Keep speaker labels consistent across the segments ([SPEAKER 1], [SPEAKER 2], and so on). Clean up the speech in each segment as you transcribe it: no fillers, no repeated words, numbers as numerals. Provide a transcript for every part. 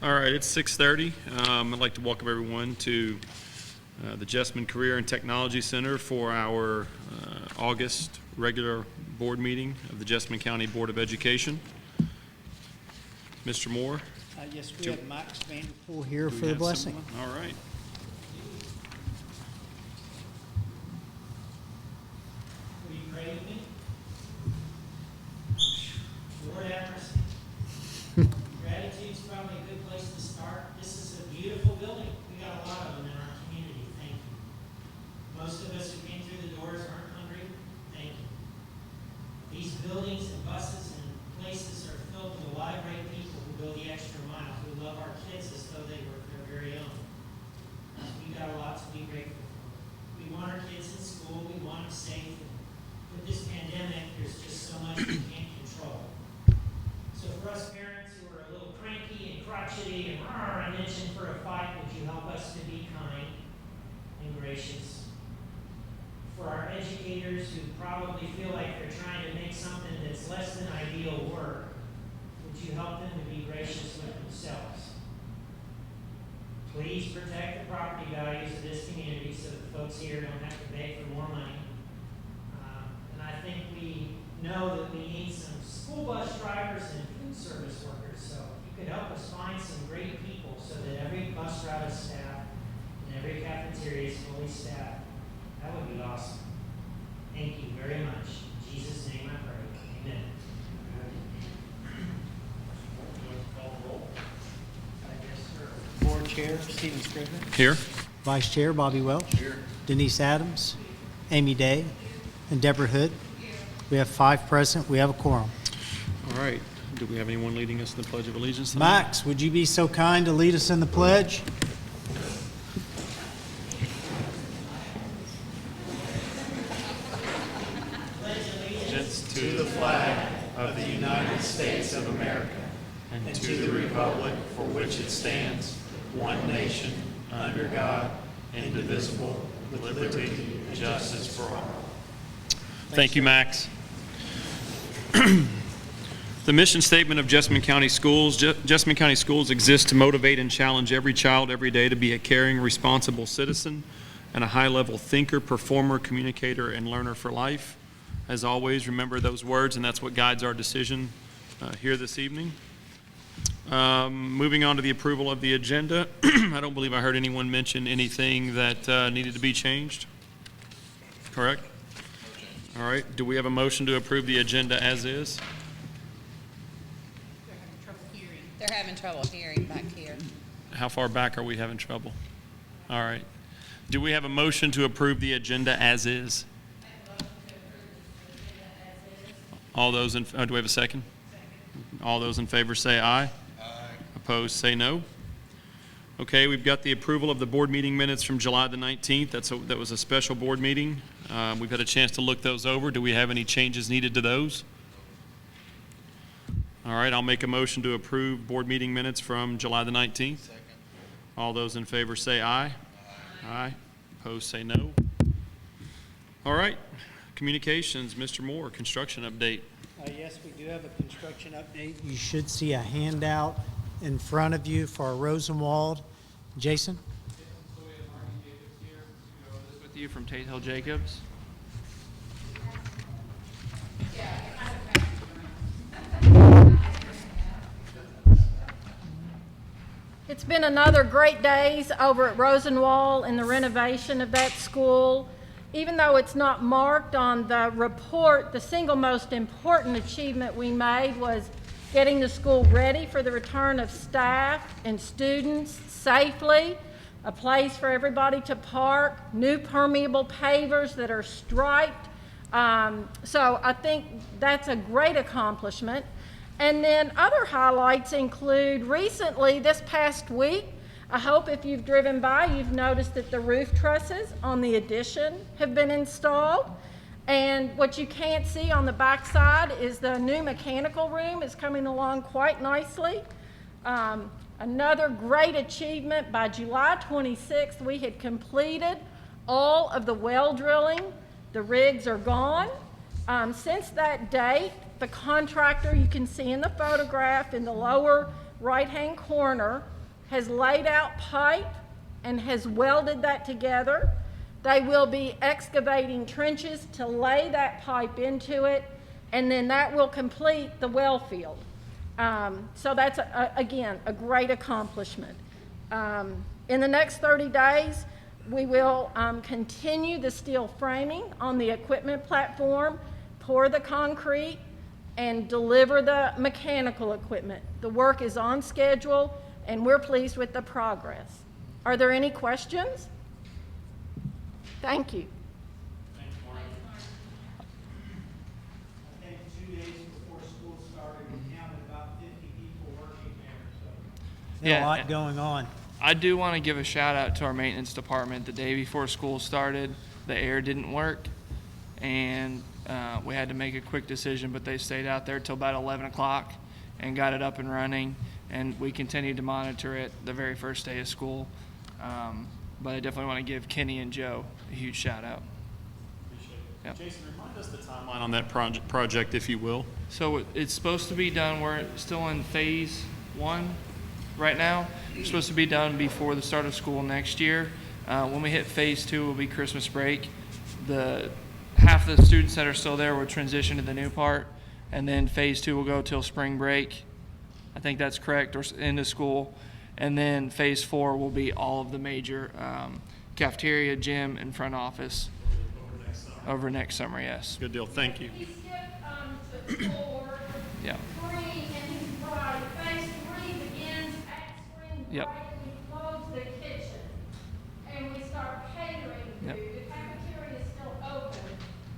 [SPEAKER 1] All right, it's 6:30. I'd like to welcome everyone to the Jessamine Career and Technology Center for our August regular board meeting of the Jessamine County Board of Education. Mr. Moore?
[SPEAKER 2] Yes, we have Max Vanderpool here for
[SPEAKER 1] we
[SPEAKER 2] the
[SPEAKER 1] have
[SPEAKER 2] blessing.
[SPEAKER 1] Someone? All right.
[SPEAKER 3] Will you pray with me? Lord have mercy. Gratitude's probably a good place to start. This is a beautiful building. We got a lot of them in our community. Thank you. Most of us who came through the doors aren't hungry. Thank you. These buildings and buses and places are filled with a lot of great people who go the extra mile, who love our kids as though they were their very own. We got a lot to be grateful for. We want our kids in school. We want them safe. With this pandemic, there's just so much we can't control. So for us parents who are a little cranky and crotchety and itching for a fight, would you help us to be kind and gracious? For our educators who probably feel like they're trying to make something that's less than ideal work, would you help them to be gracious with themselves? Please protect the property values of this community so that folks here don't have to beg for more money. And I think we know that we need some school bus drivers and food service workers. So if you could help us find some great people so that every bus route is staffed and every cafeteria is fully staffed, that would be awesome. Thank you very much. In Jesus' name I pray. Amen.
[SPEAKER 2] Board Chair Stephen Scrivener.
[SPEAKER 1] Here.
[SPEAKER 2] Vice Chair Bobby Welch. Here. Denise Adams, Amy Day, and Deborah Hood. We have 5 present. We have a quorum.
[SPEAKER 1] All right. Do we have anyone leading us in the Pledge of Allegiance tonight?
[SPEAKER 2] Max, would you be so kind to lead us in the pledge?
[SPEAKER 4] To the flag of the United States of America and to the republic for which it stands, one nation, under God, indivisible, with liberty and justice for all.
[SPEAKER 1] Thank you, Max. The mission statement of Jessamine County Schools. Jessamine County Schools exist to motivate and challenge every child every day to be a caring, responsible citizen and a high-level thinker, performer, communicator, and learner for life. As always, remember those words, and that's what guides our decision here this evening. Moving on to the approval of the agenda. I don't believe I heard anyone mention anything that needed to be changed. Correct? All right. Do we have a motion to approve the agenda as is?
[SPEAKER 5] They're having trouble hearing back here.
[SPEAKER 1] How far back are we having trouble? All right. Do we have a motion to approve the agenda as is? All those in, do we have a second? All those in favor say aye. Aye. Opposed say no. Okay, we've got the approval of the board meeting minutes from July the 19th. That was a special board meeting. We've had a chance to look those over. Do we have any changes needed to those? All right, I'll make a motion to approve board meeting minutes from July the 19th. Second. All those in favor say aye. Aye. Aye. Opposed say no. All right. Communications, Mr. Moore, construction update.
[SPEAKER 2] Yes, we do have a construction update. You should see a handout in front of you for Rosenwald. Jason?
[SPEAKER 6] So we have Marty Jacobs here to go over this with you from Tate Hill Jacobs.
[SPEAKER 7] It's been another great days over at Rosenwald in the renovation of that school. Even though it's not marked on the report, the single most important achievement we made was getting the school ready for the return of staff and students safely, a place for everybody to park, new permeable pavers that are striped. So I think that's a great accomplishment. And then other highlights include recently, this past week, I hope if you've driven by, you've noticed that the roof trusses on the addition have been installed. And what you can't see on the back side is the new mechanical room is coming along quite nicely. Another great achievement, by July 26th, we had completed all of the well drilling. The rigs are gone. Since that date, the contractor, you can see in the photograph in the lower right-hand corner has laid out pipe and has welded that together. They will be excavating trenches to lay that pipe into it, and then that will complete the well field. So that's, again, a great accomplishment. In the next 30 days, we will continue the steel framing on the equipment platform, pour the concrete, and deliver the mechanical equipment. The work is on schedule, and we're pleased with the progress. Are there any questions? Thank you.
[SPEAKER 3] I think 2 days before school started, we counted about 50 people working there, so.
[SPEAKER 2] There's a lot going on.
[SPEAKER 6] I do want to give a shout out to our maintenance department. The day before school started, the air didn't work, and we had to make a quick decision, but they stayed out there till about 11 o'clock and got it up and running, and we continued to monitor it the very first day of school. But I definitely want to give Kenny and Joe a huge shout out. Yep.
[SPEAKER 1] Jason, remind us the timeline on that project, if you will.
[SPEAKER 6] So it's supposed to be done, we're still in phase 1 right now. It's supposed to be done before the start of school next year. When we hit phase 2, will be Christmas break. Half the students that are still there will transition to the new part, and then phase 2 will go till spring break. I think that's correct, or into school. And then phase 4 will be all of the major cafeteria, gym, and front office over next summer, yes.
[SPEAKER 1] Good deal. Thank you.
[SPEAKER 7] If you skip to 4,
[SPEAKER 6] Yeah.
[SPEAKER 7] 3, and he's right, phase 3 begins at spring break.
[SPEAKER 6] Yep.
[SPEAKER 7] We close the kitchen, and we start catering
[SPEAKER 6] Yep.
[SPEAKER 7] food. The cafeteria is still open,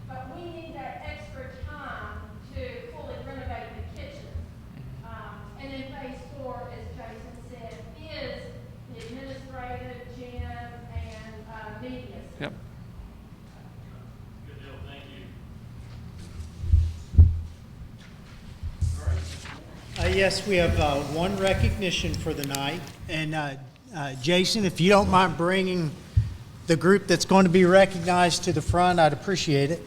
[SPEAKER 7] but we need that extra time to fully renovate the kitchen. And then phase 4, as Jason said, is the administrative, gym, and media center.
[SPEAKER 6] Yep.
[SPEAKER 1] Good deal. Thank you.
[SPEAKER 2] Yes, we have one recognition for the night. And Jason, if you don't mind bringing the group that's going to be recognized to the front, I'd appreciate it.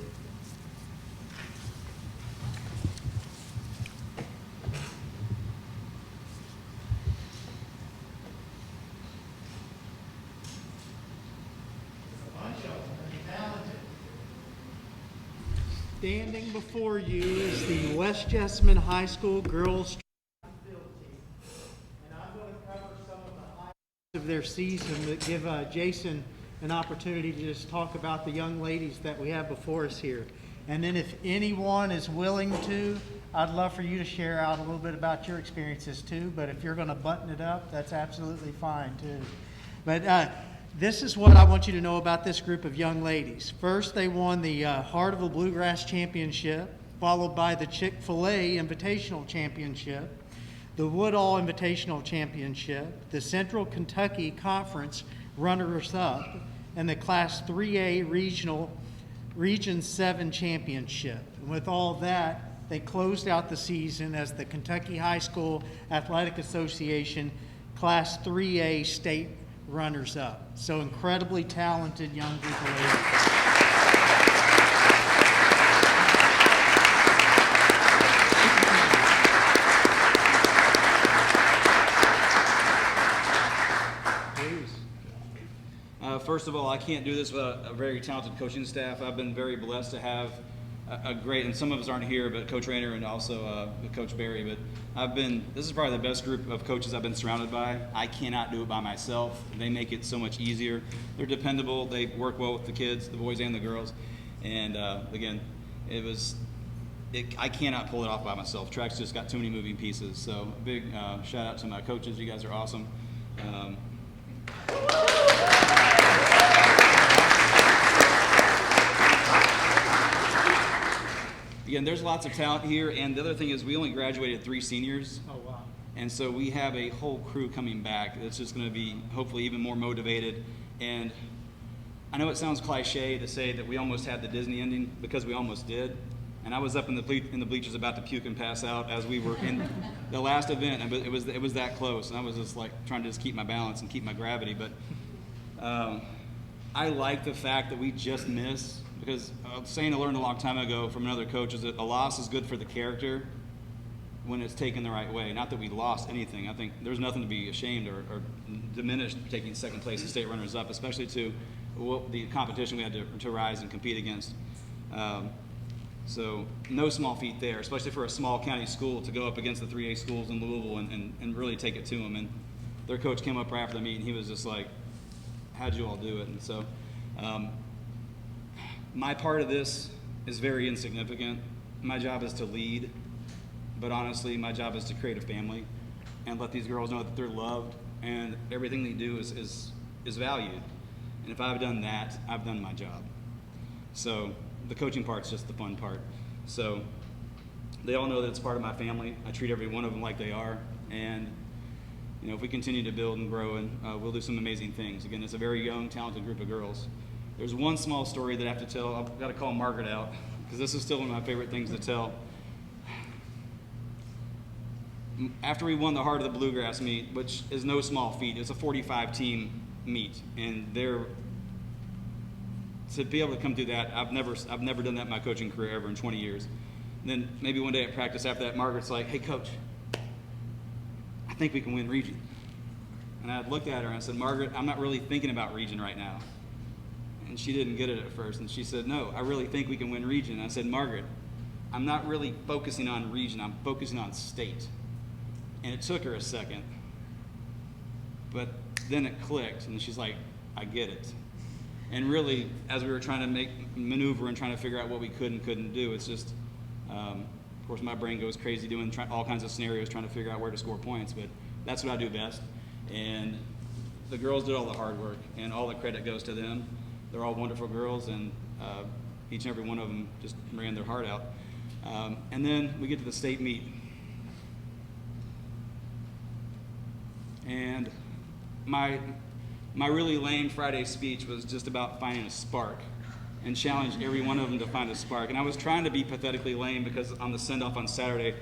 [SPEAKER 2] Standing before you is the West Jessamine High School girls field team. And I'm going to cover some of the highlights of their season that give Jason an opportunity to just talk about the young ladies that we have before us here. And then if anyone is willing to, I'd love for you to share out a little bit about your experiences too. But if you're going to button it up, that's absolutely fine too. But this is what I want you to know about this group of young ladies. First, they won the Heart of the Bluegrass Championship, followed by the Chick-fil-A Invitational Championship, the Woodall Invitational Championship, the Central Kentucky Conference Runners-Up, and the Class 3A Region 7 Championship. And with all that, they closed out the season as the Kentucky High School Athletic Association Class 3A State Runners-Up. So incredibly talented young group of ladies.
[SPEAKER 8] First of all, I can't do this without a very talented coaching staff. I've been very blessed to have a great, and some of us aren't here, but Coach Rayner and also Coach Barry. But this is probably the best group of coaches I've been surrounded by. I cannot do it by myself. They make it so much easier. They're dependable. They work well with the kids, the boys and the girls. And again, I cannot pull it off by myself. Track's just got too many moving pieces. So a big shout out to my coaches. You guys are awesome. Again, there's lots of talent here, and the other thing is we only graduated 3 seniors.
[SPEAKER 2] Oh, wow.
[SPEAKER 8] And so we have a whole crew coming back that's just going to be hopefully even more motivated. And I know it sounds cliche to say that we almost had the Disney ending, because we almost did. And I was up in the bleachers about to puke and pass out as we were in the last event, and it was that close. And I was just like trying to just keep my balance and keep my gravity. But I like the fact that we just missed, because saying I learned a long time ago from another coach is that a loss is good for the character, when it's taken the right way. Not that we lost anything. I think there's nothing to be ashamed or diminished taking second place and state runners up, especially to the competition we had to rise and compete against. So no small feat there, especially for a small county school to go up against the 3A schools in Louisville and really take it to them. And their coach came up right after the meet and he was just like, how'd you all do it? And so my part of this is very insignificant. My job is to lead, but honestly, my job is to create a family and let these girls know that they're loved and everything they do is valued. And if I've done that, I've done my job. So the coaching part's just the fun part. So they all know that it's part of my family. I treat every one of them like they are. And you know, if we continue to build and grow, and we'll do some amazing things. Again, it's a very young, talented group of girls. There's one small story that I have to tell. I've got to call Margaret out because this is still one of my favorite things to tell. After we won the Heart of the Bluegrass meet, which is no small feat, it's a 45-team meet, and to be able to come through that, I've never done that in my coaching career ever in 20 years. And then maybe one day at practice after that, Margaret's like, "Hey, coach, I think we can win region." And I looked at her and I said, "Margaret, I'm not really thinking about region right now." And she didn't get it at first, and she said, "No, I really think we can win region." And I said, "Margaret, I'm not really focusing on region, I'm focusing on state." And it took her a second, but then it clicked, and she's like, "I get it." And really, as we were trying to maneuver and trying to figure out what we could and couldn't do, it's just, of course, my brain goes crazy doing all kinds of scenarios, trying to figure out where to score points, but that's what I do best. And the girls did all the hard work, and all the credit goes to them. They're all wonderful girls, and each and every one of them just ran their heart out. And then we get to the state meet. And my really lame Friday speech was just about finding a spark and challenged every one of them to find a spark. And I was trying to be pathetically lame because on the send-off on Saturday,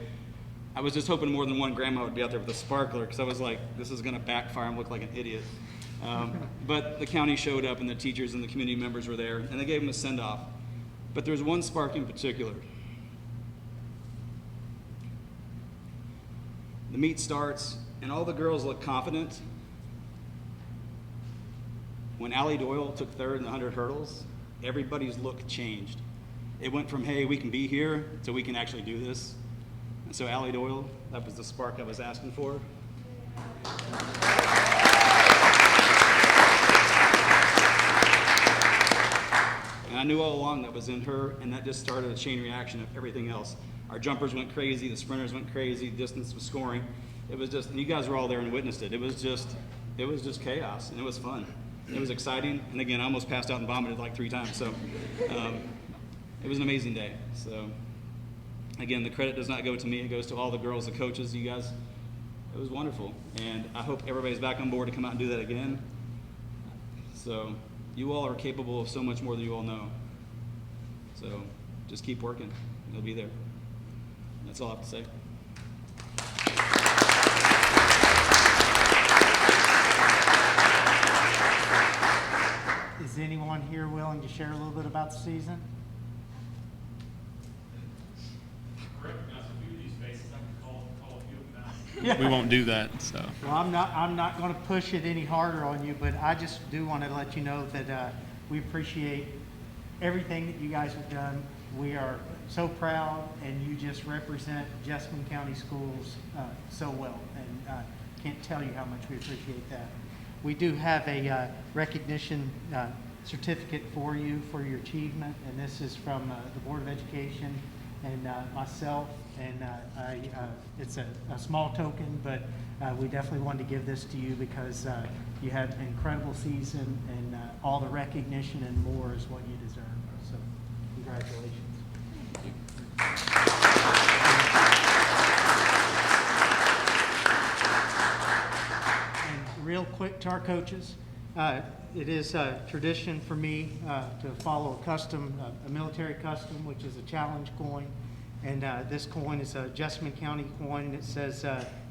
[SPEAKER 8] I was just hoping more than one grandma would be out there with a sparkler because I was like, this is going to backfire and look like an idiot. But the county showed up and the teachers and the community members were there and they gave them a send-off. But there's one spark in particular. The meet starts and all the girls look confident. When Allie Doyle took third in the 100 hurdles, everybody's look changed. It went from, hey, we can be here, to we can actually do this. And so Allie Doyle, that was the spark I was asking for. And I knew all along that was in her, and that just started a chain reaction of everything else. Our jumpers went crazy, the sprinters went crazy, distance was scoring. It was just, and you guys were all there and witnessed it. It was just chaos, and it was fun. It was exciting, and again, I almost passed out and vomited like 3 times, so it was an amazing day. So again, the credit does not go to me, it goes to all the girls, the coaches, you guys. It was wonderful, and I hope everybody's back on board to come out and do that again. So you all are capable of so much more than you all know. So just keep working, you'll be there. That's all I have to say.
[SPEAKER 2] Is anyone here willing to share a little bit about the season?
[SPEAKER 4] Recognize a few of these faces. I can call a few of them out.
[SPEAKER 1] We won't do that, so.
[SPEAKER 2] Well, I'm not going to push it any harder on you, but I just do want to let you know that we appreciate everything that you guys have done. We are so proud, and you just represent Jessamine County Schools so well, and can't tell you how much we appreciate that. We do have a recognition certificate for you for your achievement, and this is from the Board of Education and myself, and it's a small token, but we definitely wanted to give this to you because you had an incredible season, and all the recognition and more is what you deserve. So congratulations. And real quick to our coaches, it is a tradition for me to follow a military custom, which is a challenge coin. And this coin is a Jessamine County coin, and it says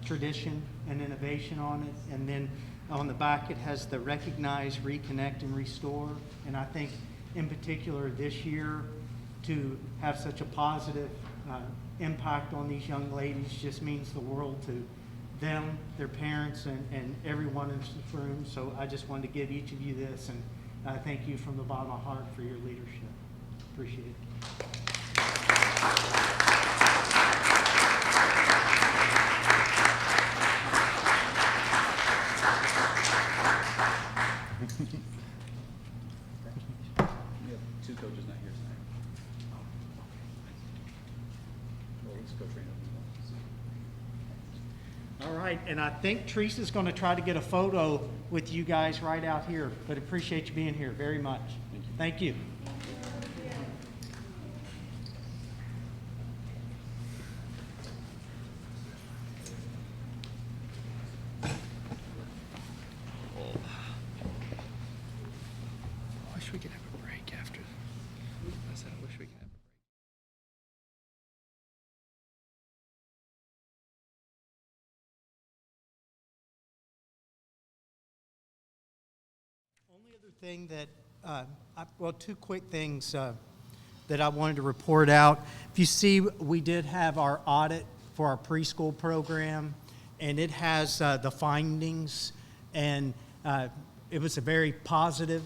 [SPEAKER 2] tradition and innovation on it. And then on the back, it has the recognize, reconnect, and restore. And I think in particular this year, to have such a positive impact on these young ladies just means the world to them, their parents, and everyone in this room. So I just wanted to give each of you this, and thank you from the bottom of my heart for your leadership. Appreciate it.
[SPEAKER 8] We have two coaches not here tonight. Well, let's go train up.
[SPEAKER 2] All right, and I think Teresa's going to try to get a photo with you guys right out here, but appreciate you being here very much. Thank you.
[SPEAKER 6] I wish we could have a break after. I said, I wish we could have a break.
[SPEAKER 2] Only other thing that, well, two quick things that I wanted to report out. If you see, we did have our audit for our preschool program, and it has the findings, and it was a very positive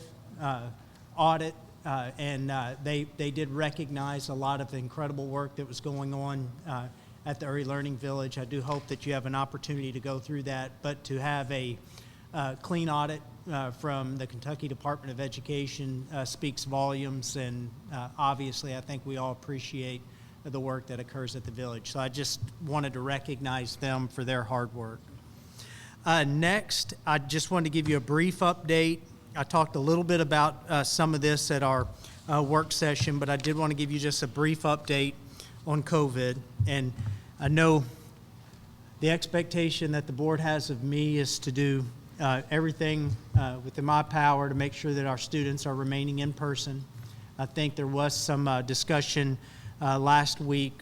[SPEAKER 2] audit, and they did recognize a lot of the incredible work that was going on at the Early Learning Village. I do hope that you have an opportunity to go through that, but to have a clean audit from the Kentucky Department of Education speaks volumes, and obviously I think we all appreciate the work that occurs at the village. So I just wanted to recognize them for their hard work. Next, I just wanted to give you a brief update. I talked a little bit about some of this at our work session, but I did want to give you just a brief update on COVID. And I know the expectation that the board has of me is to do everything within my power to make sure that our students are remaining in person. I think there was some discussion last week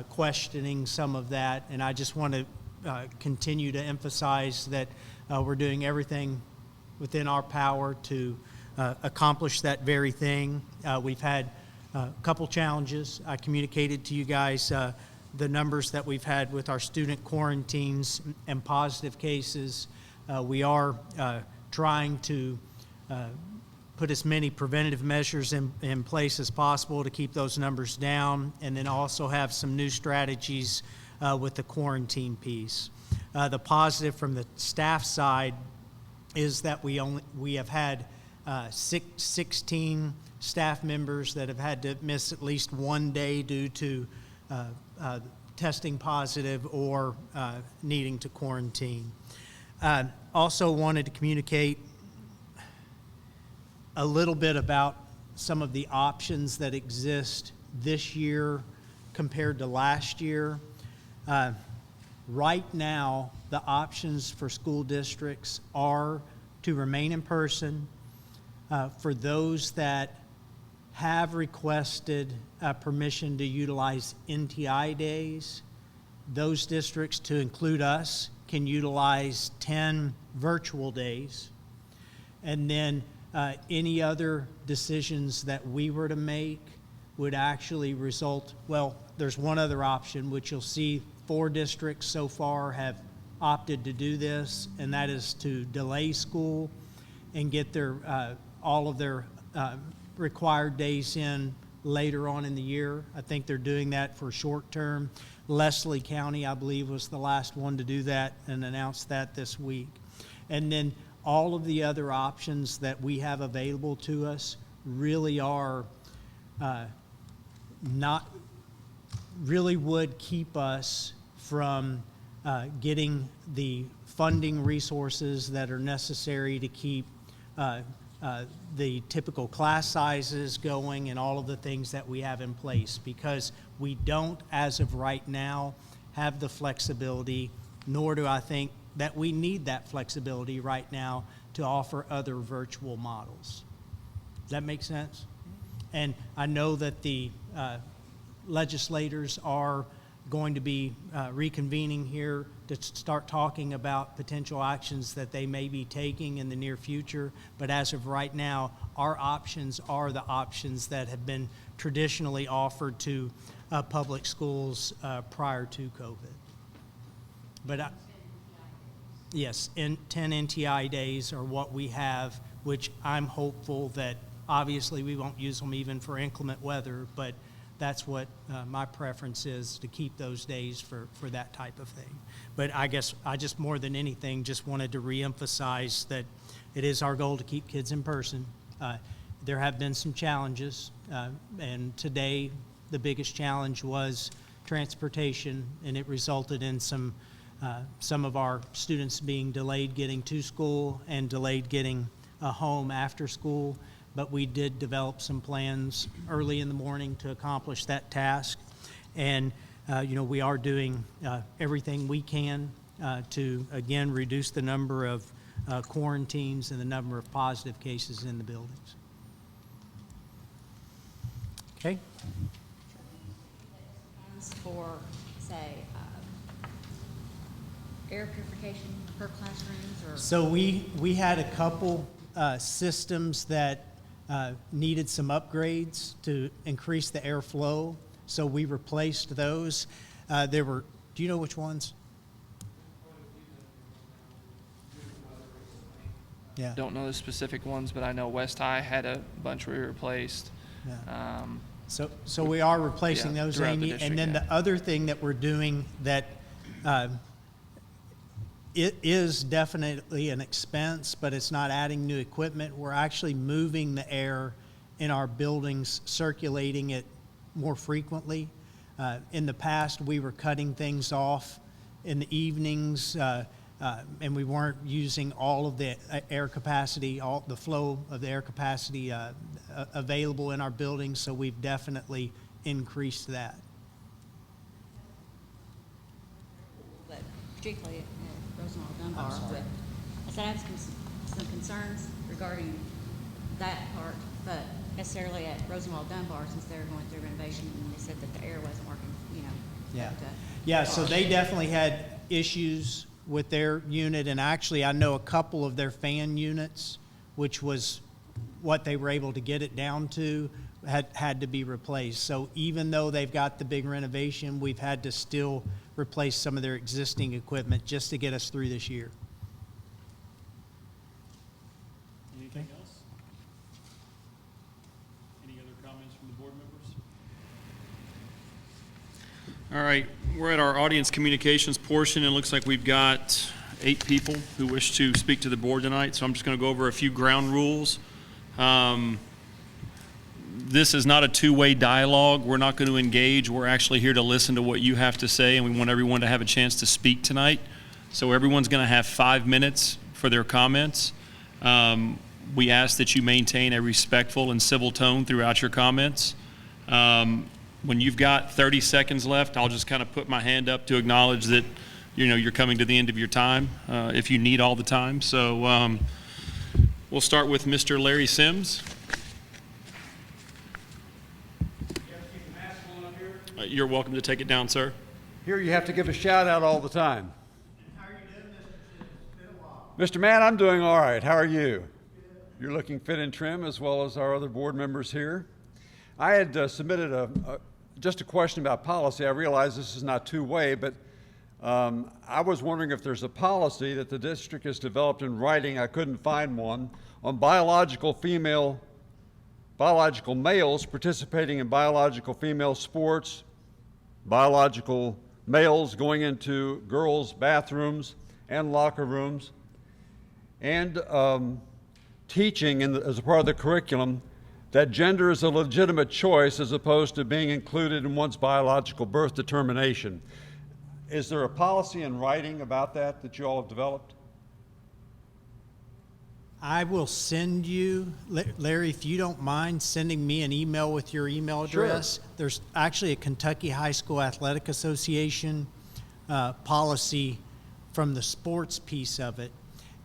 [SPEAKER 2] questioning some of that, and I just want to continue to emphasize that we're doing everything within our power to accomplish that very thing. We've had a couple challenges. I communicated to you guys the numbers that we've had with our student quarantines and positive cases. We are trying to put as many preventative measures in place as possible to keep those numbers down, and then also have some new strategies with the quarantine piece. The positive from the staff side is that we have had 16 staff members that have had to miss at least one day due to testing positive or needing to quarantine. Also wanted to communicate a little bit about some of the options that exist this year compared to last year. Right now, the options for school districts are to remain in person. For those that have requested permission to utilize NTI days, those districts, to include us, can utilize 10 virtual days. And then any other decisions that we were to make would actually result, well, there's one other option, which you'll see 4 districts so far have opted to do this, and that is to delay school and get their all of their required days in later on in the year. I think they're doing that for short term. Leslie County, I believe, was the last one to do that and announced that this week. And then all of the other options that we have available to us really are really would keep us from getting the funding resources that are necessary to keep the typical class sizes going and all of the things that we have in place, because we don't, as of right now, have the flexibility, nor do I think that we need that flexibility right now to offer other virtual models. Does that make sense? And I know that the legislators are going to be reconvening here to start talking about potential actions that they may be taking in the near future. But as of right now, our options are the options that have been traditionally offered to public schools prior to COVID. But yes, 10 NTI days are what we have, which I'm hopeful that obviously we won't use them even for inclement weather, but that's what my preference is, to keep those days for that type of thing. But I guess I just, more than anything, just wanted to reemphasize that it is our goal to keep kids in person. There have been some challenges, and today the biggest challenge was transportation, and it resulted in some of our students being delayed getting to school and delayed getting home after school. But we did develop some plans early in the morning to accomplish that task. And, we are doing everything we can to, again, reduce the number of quarantines and the number of positive cases in the buildings. Okay?
[SPEAKER 9] For, say, air purification per classrooms, or?
[SPEAKER 2] So we had a couple systems that needed some upgrades to increase the airflow, so we replaced those. Do you know which ones? Yeah.
[SPEAKER 6] Don't know the specific ones, but I know West High had a bunch we replaced.
[SPEAKER 2] Yeah. So we are replacing those,
[SPEAKER 6] throughout the
[SPEAKER 2] Amy.
[SPEAKER 6] district,
[SPEAKER 2] And then the other thing that we're doing that it is definitely an expense, but it's not adding new equipment. We're actually moving the air in our buildings, circulating it more frequently. In the past, we were cutting things off in the evenings, and we weren't using all of the air capacity, all the flow of the air capacity available in our buildings, so we've definitely increased that.
[SPEAKER 9] But particularly at Rosenwald Dunbar, I said I have some concerns regarding that part, but necessarily at Rosenwald Dunbar, since they're going through renovation, and they said that the air wasn't working,
[SPEAKER 2] Yeah.
[SPEAKER 9] up to
[SPEAKER 2] Yeah, so
[SPEAKER 9] par.
[SPEAKER 2] they definitely had issues with their unit, and actually I know a couple of their fan units, which was what they were able to get it down to, had to be replaced. So even though they've got the big renovation, we've had to still replace some of their existing equipment just to get us through this year.
[SPEAKER 1] Anything else? Any other comments from the board members? All right, we're at our audience communications portion, and it looks like we've got 8 people who wish to speak to the board tonight, so I'm just going to go over a few ground rules. This is not a two-way dialogue. We're not going to engage. We're actually here to listen to what you have to say, and we want everyone to have a chance to speak tonight. So everyone's going to have 5 minutes for their comments. We ask that you maintain a respectful and civil tone throughout your comments. When you've got 30 seconds left, I'll just kind of put my hand up to acknowledge that you're coming to the end of your time, if you need all the time. So we'll start with Mr. Larry Sims. You're welcome to take it down, sir.
[SPEAKER 10] Here you have to give a shout out all the time. How are you doing, Mr. Sims? It's been a while. Mr. Matt, I'm doing all right. How are you? You're looking fit and trim, as well as our other board members here. I had submitted just a question about policy. I realize this is not two-way, but I was wondering if there's a policy that the district has developed in writing, I couldn't find one, on biological males participating in biological female sports, biological males going into girls' bathrooms and locker rooms, and teaching as a part of the curriculum that gender is a legitimate choice as opposed to being included in one's biological birth determination. Is there a policy in writing about that you all have developed?
[SPEAKER 2] I will send you, Larry, if you don't mind sending me an email with your email address. Sure. There's actually a Kentucky High School Athletic Association policy from the sports piece of it.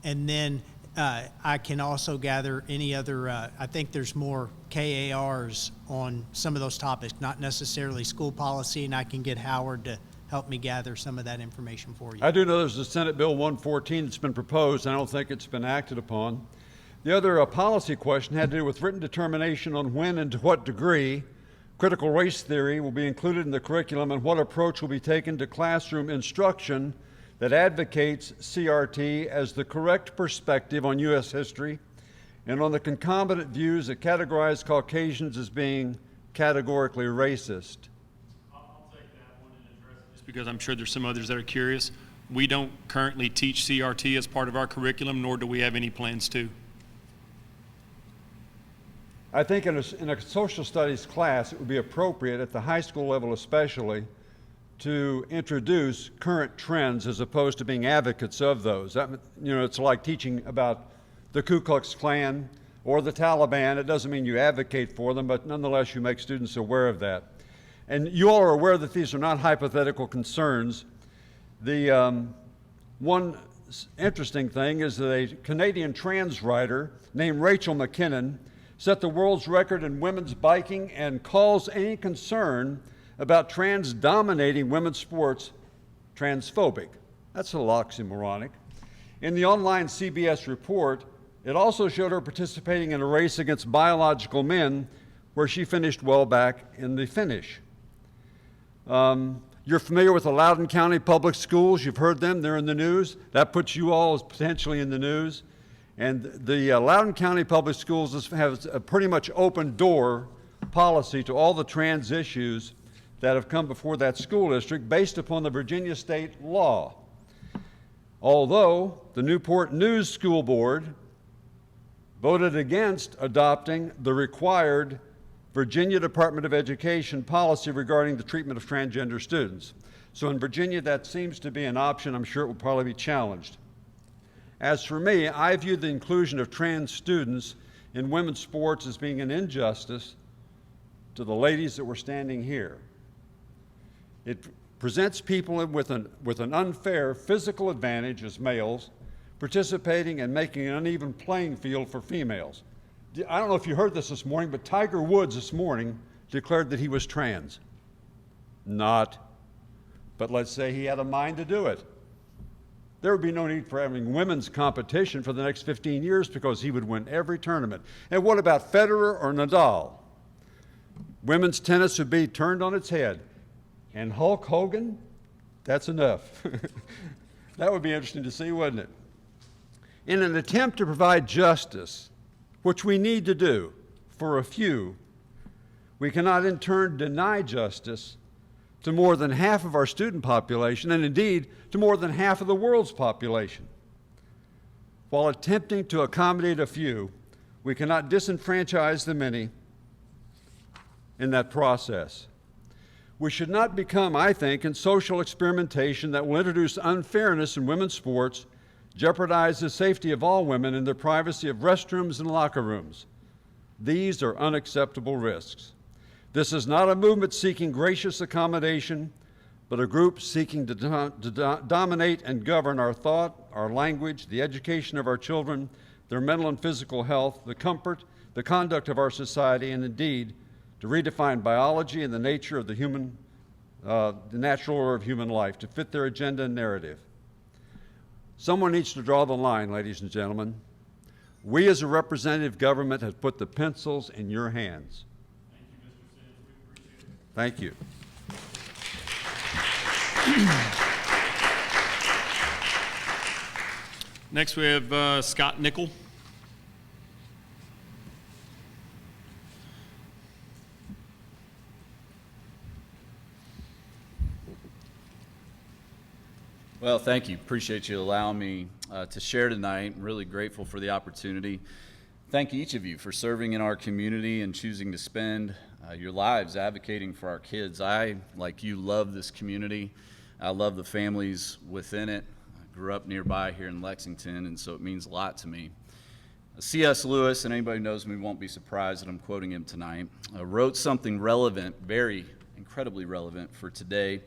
[SPEAKER 2] And then I can also gather any other, I think there's more KARs on some of those topics, not necessarily school policy, and I can get Howard to help me gather some of that information for you.
[SPEAKER 10] I do know there's a Senate Bill 114 that's been proposed. I don't think it's been acted upon. The other policy question had to do with written determination on when and to what degree Critical race theory will be included in the curriculum, and what approach will be taken to classroom instruction that advocates CRT as the correct perspective on U.S. history and on the concomitant views that categorize Caucasians as being categorically racist.
[SPEAKER 1] I'll take that one and address it just because I'm sure there's some others that are curious. We don't currently teach CRT as part of our curriculum, nor do we have any plans to.
[SPEAKER 10] I think in a social studies class, it would be appropriate at the high school level especially to introduce current trends as opposed to being advocates of those. That, it's like teaching about the Ku Klux Klan or the Taliban. It doesn't mean you advocate for them, but nonetheless you make students aware of that. And you all are aware that these are not hypothetical concerns. The one interesting thing is that a Canadian trans writer named Rachel McKinnon set the world's record in women's biking and calls any concern about trans dominating women's sports transphobic. That's a little oxymoronic. In the online CBS report, it also showed her participating in a race against biological men where she finished well back in the finish. You're familiar with the Loudoun County Public Schools. You've heard them. They're in the news. That puts you all as potentially in the news. And the Loudoun County Public Schools have a pretty much open door policy to all the trans issues that have come before that school district based upon the Virginia state law. Although the Newport News School Board voted against adopting the required Virginia Department of Education policy regarding the treatment of transgender students. So in Virginia, that seems to be an option. I'm sure it will probably be challenged. As for me, I view the inclusion of trans students in women's sports as being an injustice to the ladies that were standing here. It presents people with an unfair physical advantage as males, participating and making an uneven playing field for females. I don't know if you heard this morning, but Tiger Woods this morning declared that he was trans. Not, but let's say he had a mind to do it. There would be no need for having women's competition for the next 15 years because he would win every tournament. And what about Federer or Nadal? Women's tennis would be turned on its head. And Hulk Hogan, that's enough. That would be interesting to see, wouldn't it? In an attempt to provide justice, which we need to do for a few, we cannot in turn deny justice to more than half of our student population, and indeed to more than half of the world's population. While attempting to accommodate a few, we cannot disenfranchise the many in that process. We should not become, I think, in social experimentation that will introduce unfairness in women's sports, jeopardize the safety of all women and the privacy of restrooms and locker rooms. These are unacceptable risks. This is not a movement seeking gracious accommodation, but a group seeking to dominate and govern our thought, our language, the education of our children, their mental and physical health, the comfort, the conduct of our society, and indeed, to redefine biology and the nature of the natural order of human life, to fit their agenda and narrative. Someone needs to draw the line, ladies and gentlemen. We as a representative government have put the pencils in your hands. Thank you.
[SPEAKER 1] Next, we have Scott Nickel.
[SPEAKER 11] Well, thank you. Appreciate you allowing me to share tonight. I'm really grateful for the opportunity. Thank each of you for serving in our community and choosing to spend your lives advocating for our kids. I, like you, love this community. I love the families within it. I grew up nearby here in Lexington, and so it means a lot to me. C.S. Lewis, and anybody who knows me won't be surprised that I'm quoting him tonight, wrote something relevant, very incredibly relevant for today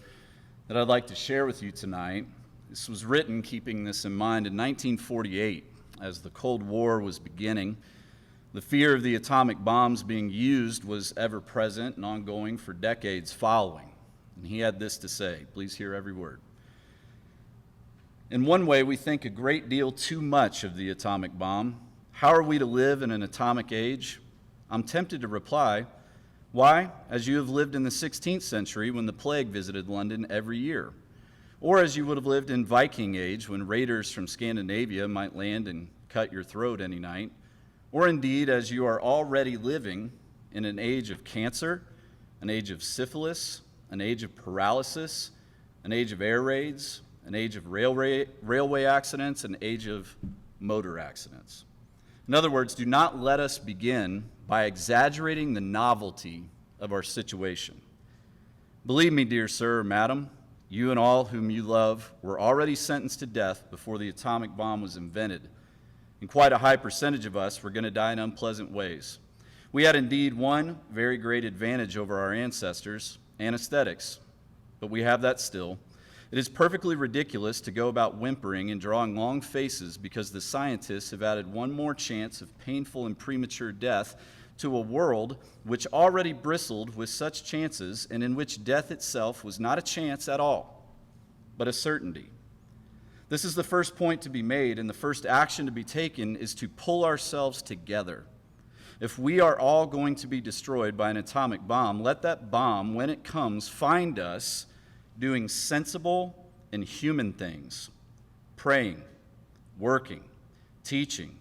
[SPEAKER 11] that I'd like to share with you tonight. This was written keeping this in mind in 1948 as the Cold War was beginning. The fear of the atomic bombs being used was ever present and ongoing for decades following. And he had this to say. Please hear every word. In one way, we think a great deal too much of the atomic bomb. How are we to live in an atomic age? I'm tempted to reply, Why? As you have lived in the 16th century when the plague visited London every year. Or as you would have lived in Viking age when raiders from Scandinavia might land and cut your throat any night. Or indeed as you are already living in an age of cancer, an age of syphilis, an age of paralysis, an age of air raids, an age of railway accidents, an age of motor accidents. In other words, do not let us begin by exaggerating the novelty of our situation. Believe me, dear sir or madam, you and all whom you love were already sentenced to death before the atomic bomb was invented, and quite a high percentage of us were going to die in unpleasant ways. We had indeed one very great advantage over our ancestors, anesthetics, but we have that still. It is perfectly ridiculous to go about whimpering and drawing long faces because the scientists have added one more chance of painful and premature death to a world which already bristled with such chances and in which death itself was not a chance at all, but a certainty. This is the first point to be made, and the first action to be taken is to pull ourselves together. If we are all going to be destroyed by an atomic bomb, let that bomb, when it comes, find us doing sensible and human things, praying, working, teaching,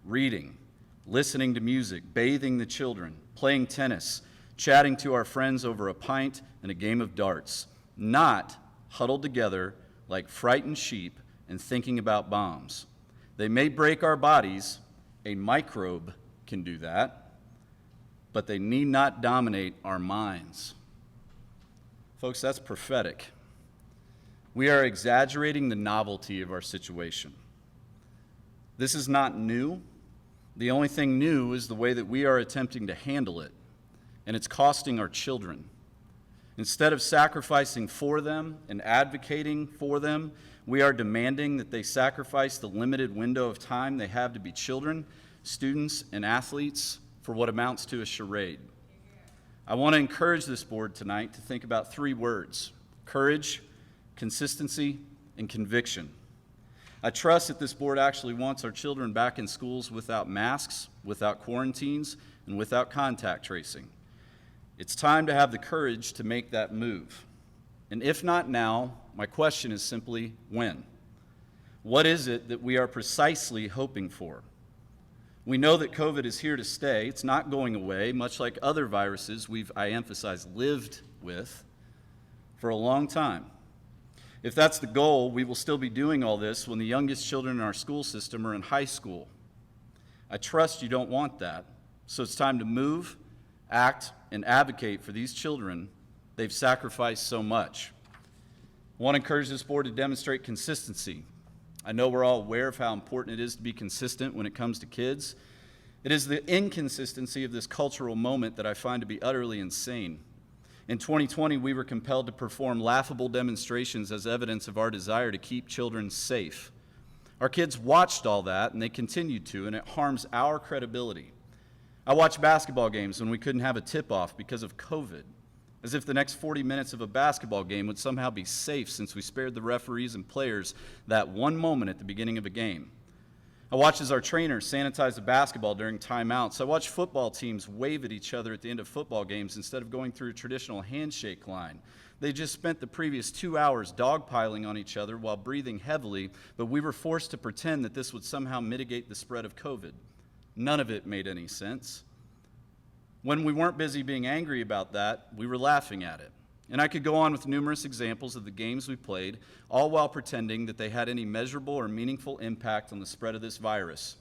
[SPEAKER 11] reading, listening to music, bathing the children, playing tennis, chatting to our friends over a pint and a game of darts, not huddled together like frightened sheep and thinking about bombs. They may break our bodies, a microbe can do that, but they need not dominate our minds. Folks, that's prophetic. We are exaggerating the novelty of our situation. This is not new. The only thing new is the way that we are attempting to handle it, and it's costing our children. Instead of sacrificing for them and advocating for them, we are demanding that they sacrifice the limited window of time they have to be children, students, and athletes for what amounts to a charade. I want to encourage this board tonight to think about three words: courage, consistency, and conviction. I trust that this board actually wants our children back in schools without masks, without quarantines, and without contact tracing. It's time to have the courage to make that move. And if not now, my question is simply when? What is it that we are precisely hoping for? We know that COVID is here to stay. It's not going away, much like other viruses we've, I emphasize, lived with for a long time. If that's the goal, we will still be doing all this when the youngest children in our school system are in high school. I trust you don't want that, so it's time to move, act, and advocate for these children. They've sacrificed so much. I want to encourage this board to demonstrate consistency. I know we're all aware of how important it is to be consistent when it comes to kids. It is the inconsistency of this cultural moment that I find to be utterly insane. In 2020, we were compelled to perform laughable demonstrations as evidence of our desire to keep children safe. Our kids watched all that, and they continued to, and it harms our credibility. I watched basketball games when we couldn't have a tip-off because of COVID, as if the next 40 minutes of a basketball game would somehow be safe since we spared the referees and players that one moment at the beginning of a game. I watched as our trainers sanitize the basketball during timeouts. I watched football teams wave at each other at the end of football games instead of going through a traditional handshake line. They just spent the previous 2 hours dogpiling on each other while breathing heavily, but we were forced to pretend that this would somehow mitigate the spread of COVID. None of it made any sense. When we weren't busy being angry about that, we were laughing at it. And I could go on with numerous examples of the games we played, all while pretending that they had any measurable or meaningful impact on the spread of this virus.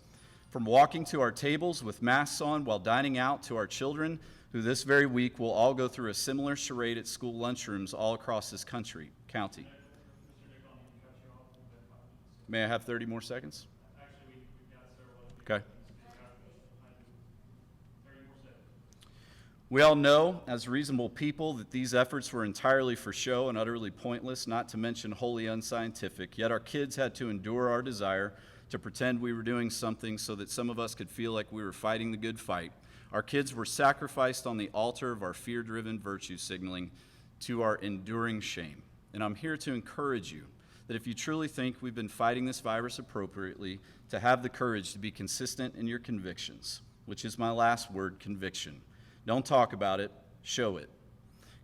[SPEAKER 11] From walking to our tables with masks on while dining out to our children, who this very week will all go through a similar charade at school lunchrooms all across this county. May I have 30 more seconds? Okay. We all know, as reasonable people, that these efforts were entirely for show and utterly pointless, not to mention wholly unscientific, yet our kids had to endure our desire to pretend we were doing something so that some of us could feel like we were fighting the good fight. Our kids were sacrificed on the altar of our fear-driven virtue signaling to our enduring shame. And I'm here to encourage you that if you truly think we've been fighting this virus appropriately, to have the courage to be consistent in your convictions, which is my last word, conviction. Don't talk about it, show it.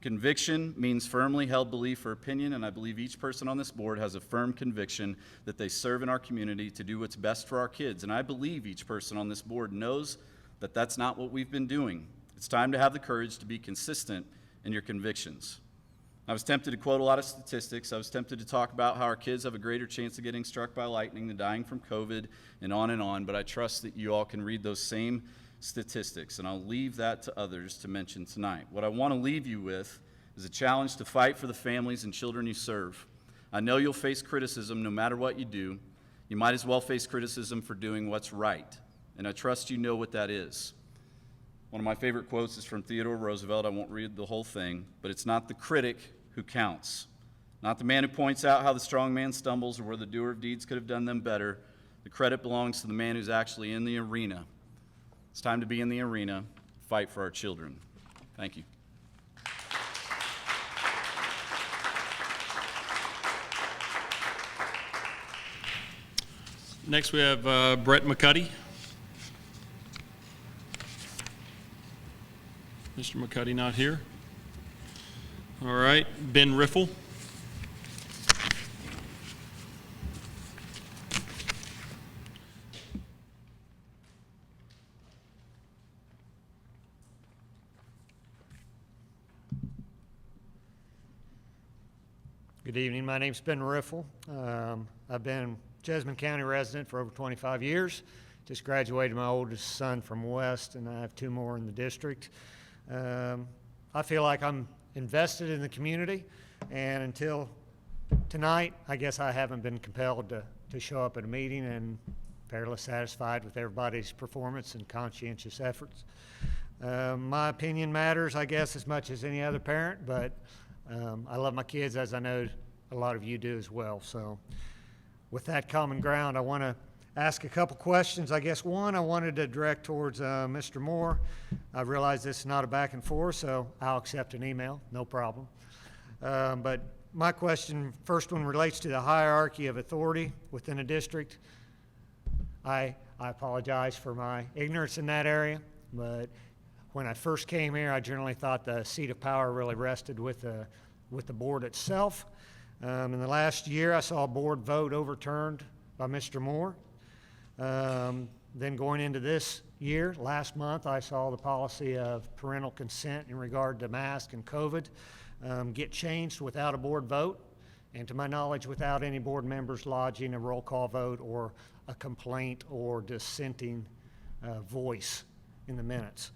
[SPEAKER 11] Conviction means firmly held belief or opinion, and I believe each person on this board has a firm conviction that they serve in our community to do what's best for our kids. And I believe each person on this board knows that that's not what we've been doing. It's time to have the courage to be consistent in your convictions. I was tempted to quote a lot of statistics. I was tempted to talk about how our kids have a greater chance of getting struck by lightning than dying from COVID and on, but I trust that you all can read those same statistics, and I'll leave that to others to mention tonight. What I want to leave you with is a challenge to fight for the families and children you serve. I know you'll face criticism no matter what you do. You might as well face criticism for doing what's right, and I trust you know what that is. One of my favorite quotes is from Theodore Roosevelt. I won't read the whole thing, but it's not the critic who counts, not the man who points out how the strong man stumbles or where the doer of deeds could have done them better. The credit belongs to the man who's actually in the arena. It's time to be in the arena, fight for our children. Thank you.
[SPEAKER 1] Next, we have Brett Mccutty. Mr. Mccutty not here. All right, Ben Riffle.
[SPEAKER 12] Good evening. My name's Ben Riffle. I've been Jasmine County resident for over 25 years. Just graduated my oldest son from West, and I have two more in the district. I feel like I'm invested in the community, and until tonight, I guess I haven't been compelled to show up at a meeting, and fairly satisfied with everybody's performance and conscientious efforts. My opinion matters, I guess, as much as any other parent, but I love my kids, as I know a lot of you do as well. So with that common ground, I want to ask a couple questions. I guess one I wanted to direct towards Mr. Moore. I realize this is not a back and forth, so I'll accept an email, no problem. But my question, first one, relates to the hierarchy of authority within a district. I apologize for my ignorance in that area, but when I first came here, I generally thought the seat of power really rested with the board itself. In the last year, I saw a board vote overturned by Mr. Moore. Then going into this year, last month, I saw the policy of parental consent in regard to mask and COVID get changed without a board vote, and to my knowledge, without any board members lodging a roll call vote or a complaint or dissenting voice in the minutes.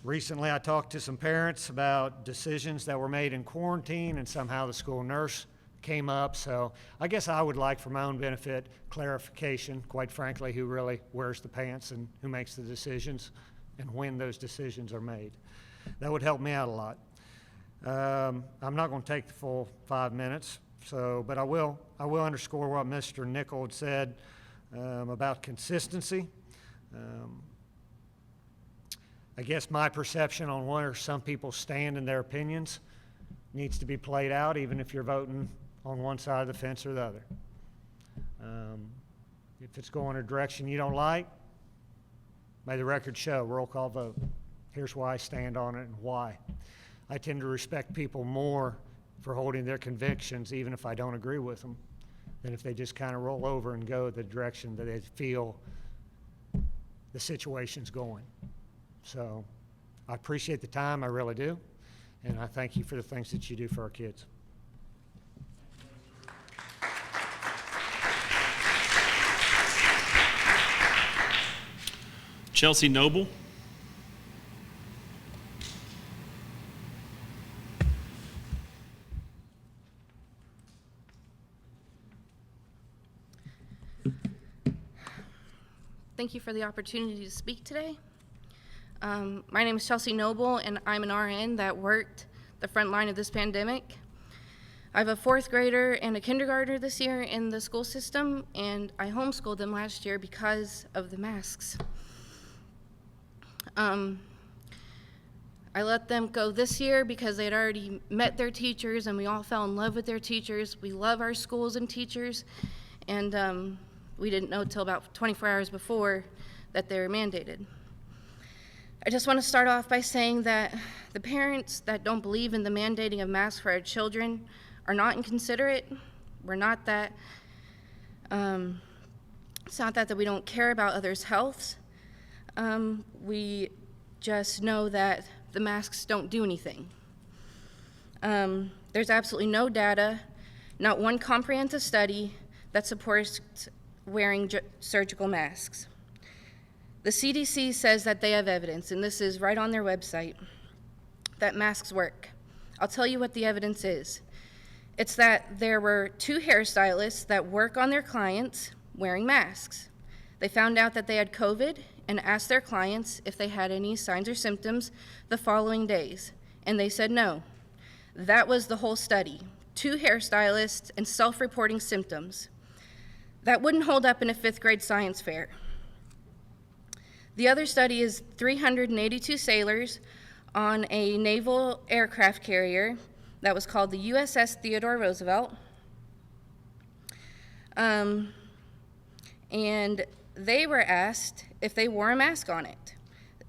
[SPEAKER 12] Recently, I talked to some parents about decisions that were made in quarantine, and somehow the school nurse came up. So I guess I would like, for my own benefit, clarification, quite frankly, who really wears the pants and who makes the decisions and when those decisions are made. That would help me out a lot. I'm not going to take the full 5 minutes, but I will underscore what Mr. Nichols said about consistency. I guess my perception on where some people stand in their opinions needs to be played out, even if you're voting on one side of the fence or the other. If it's going a direction you don't like, may the record show, roll call vote. Here's why I stand on it and why. I tend to respect people more for holding their convictions, even if I don't agree with them, than if they just kind of roll over and go the direction that they feel the situation's going. So I appreciate the time, I really do, and I thank you for the things that you do for our kids.
[SPEAKER 1] Chelsea Noble.
[SPEAKER 13] Thank you for the opportunity to speak today. My name is Chelsea Noble, and I'm an RN that worked the front line of this pandemic. I have a 4th grader and a kindergartner this year in the school system, and I homeschooled them last year because of the masks. I let them go this year because they had already met their teachers, and we all fell in love with their teachers. We love our schools and teachers, and we didn't know till about 24 hours before that they were mandated. I just want to start off by saying that the parents that don't believe in the mandating of masks for our children are not inconsiderate. We're not that, it's not that we don't care about others' health. We just know that the masks don't do anything. There's absolutely no data, not one comprehensive study that supports wearing surgical masks. The CDC says that they have evidence, and this is right on their website, that masks work. I'll tell you what the evidence is. It's that there were 2 hairstylists that work on their clients wearing masks. They found out that they had COVID and asked their clients if they had any signs or symptoms the following days, and they said no. That was the whole study. 2 hairstylists and self-reporting symptoms. That wouldn't hold up in a 5th grade science fair. The other study is 382 sailors on a naval aircraft carrier that was called the USS Theodore Roosevelt. And they were asked if they wore a mask on it.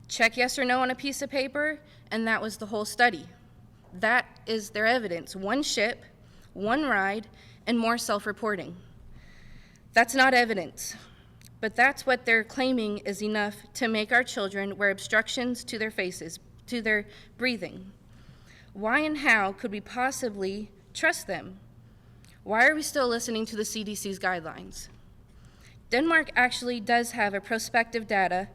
[SPEAKER 13] Check yes or no on a piece of paper, and that was the whole study. That is their evidence. 1 ship, 1 ride, and more self-reporting. That's not evidence, but that's what they're claiming is enough to make our children wear obstructions to their faces, to their breathing. Why and how could we possibly trust them? Why are we still listening to the CDC's guidelines? Denmark actually does have a prospective data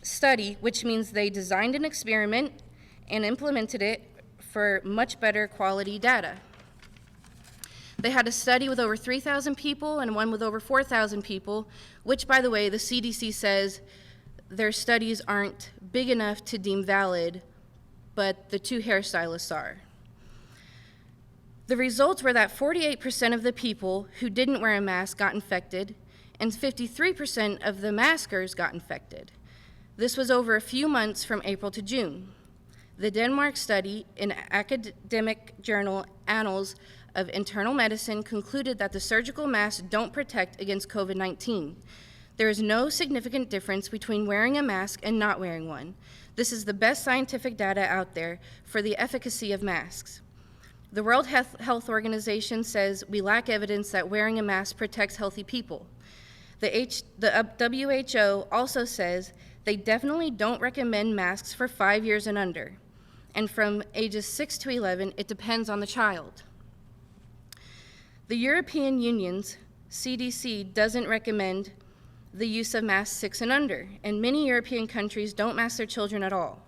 [SPEAKER 13] study, which means they designed an experiment and implemented it for much better quality data. They had a study with over 3,000 people and one with over 4,000 people, which, by the way, the CDC says their studies aren't big enough to deem valid, but the 2 hairstylists are. The results were that 48% of the people who didn't wear a mask got infected, and 53% of the maskers got infected. This was over a few months from April to June. The Denmark study in academic journal Annals of Internal Medicine concluded that the surgical masks don't protect against COVID-19. There is no significant difference between wearing a mask and not wearing one. This is the best scientific data out there for the efficacy of masks. The World Health Organization says we lack evidence that wearing a mask protects healthy people. The WHO also says they definitely don't recommend masks for 5 years and under. And from ages 6 to 11, it depends on the child. The European Union's CDC doesn't recommend the use of masks 6 and under, and many European countries don't mask their children at all.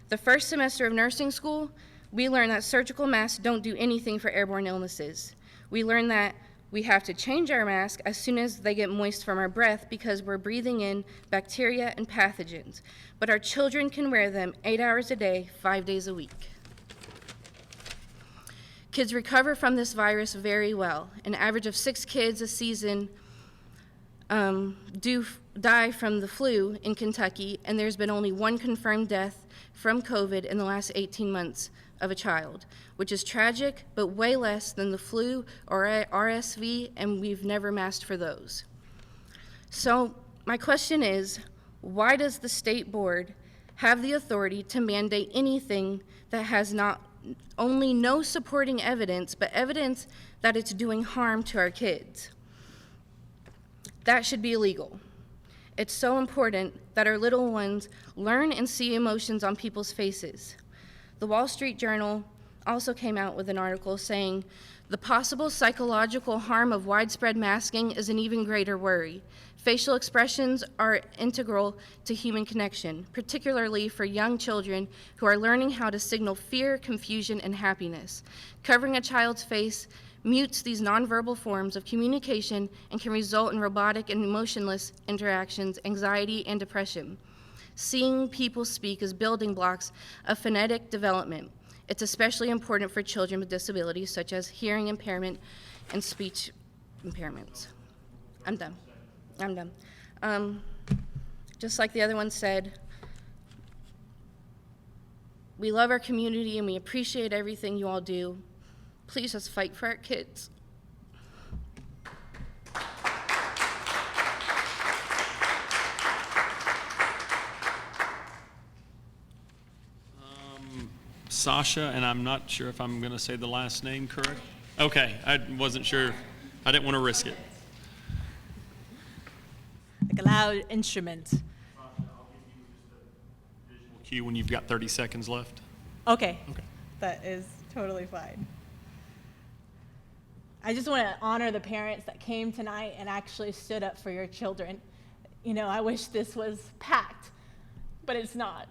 [SPEAKER 13] The first semester of nursing school, we learned that surgical masks don't do anything for airborne illnesses. We learned that we have to change our mask as soon as they get moist from our breath because we're breathing in bacteria and pathogens. But our children can wear them 8 hours a day, 5 days a week. Kids recover from this virus very well. An average of 6 kids a season do die from the flu in Kentucky, and there's been only 1 confirmed death from COVID in the last 18 months of a child, which is tragic, but way less than the flu or RSV, and we've never masked for those. So my question is, why does the state board have the authority to mandate anything that has not only no supporting evidence, but evidence that it's doing harm to our kids? That should be illegal. It's so important that our little ones learn and see emotions on people's faces. The Wall Street Journal also came out with an article saying, the possible psychological harm of widespread masking is an even greater worry. Facial expressions are integral to human connection, particularly for young children who are learning how to signal fear, confusion, and happiness. Covering a child's face mutes these nonverbal forms of communication and can result in robotic and emotionless interactions, anxiety, and depression. Seeing people speak is building blocks of phonetic development. It's especially important for children with disabilities such as hearing impairment and speech impairments. I'm done. Just like the other one said, we love our community and we appreciate everything you all do. Please just fight for our kids.
[SPEAKER 1] Sasha, and I'm not sure if I'm going to say the last name correct. Okay, I wasn't sure. I didn't want to risk it.
[SPEAKER 14] Like a loud instrument.
[SPEAKER 1] Cue when you've got 30 seconds left.
[SPEAKER 14] Okay.
[SPEAKER 1] Okay.
[SPEAKER 14] That is totally fine. I just want to honor the parents that came tonight and actually stood up for your children. You know, I wish this was packed, but it's not.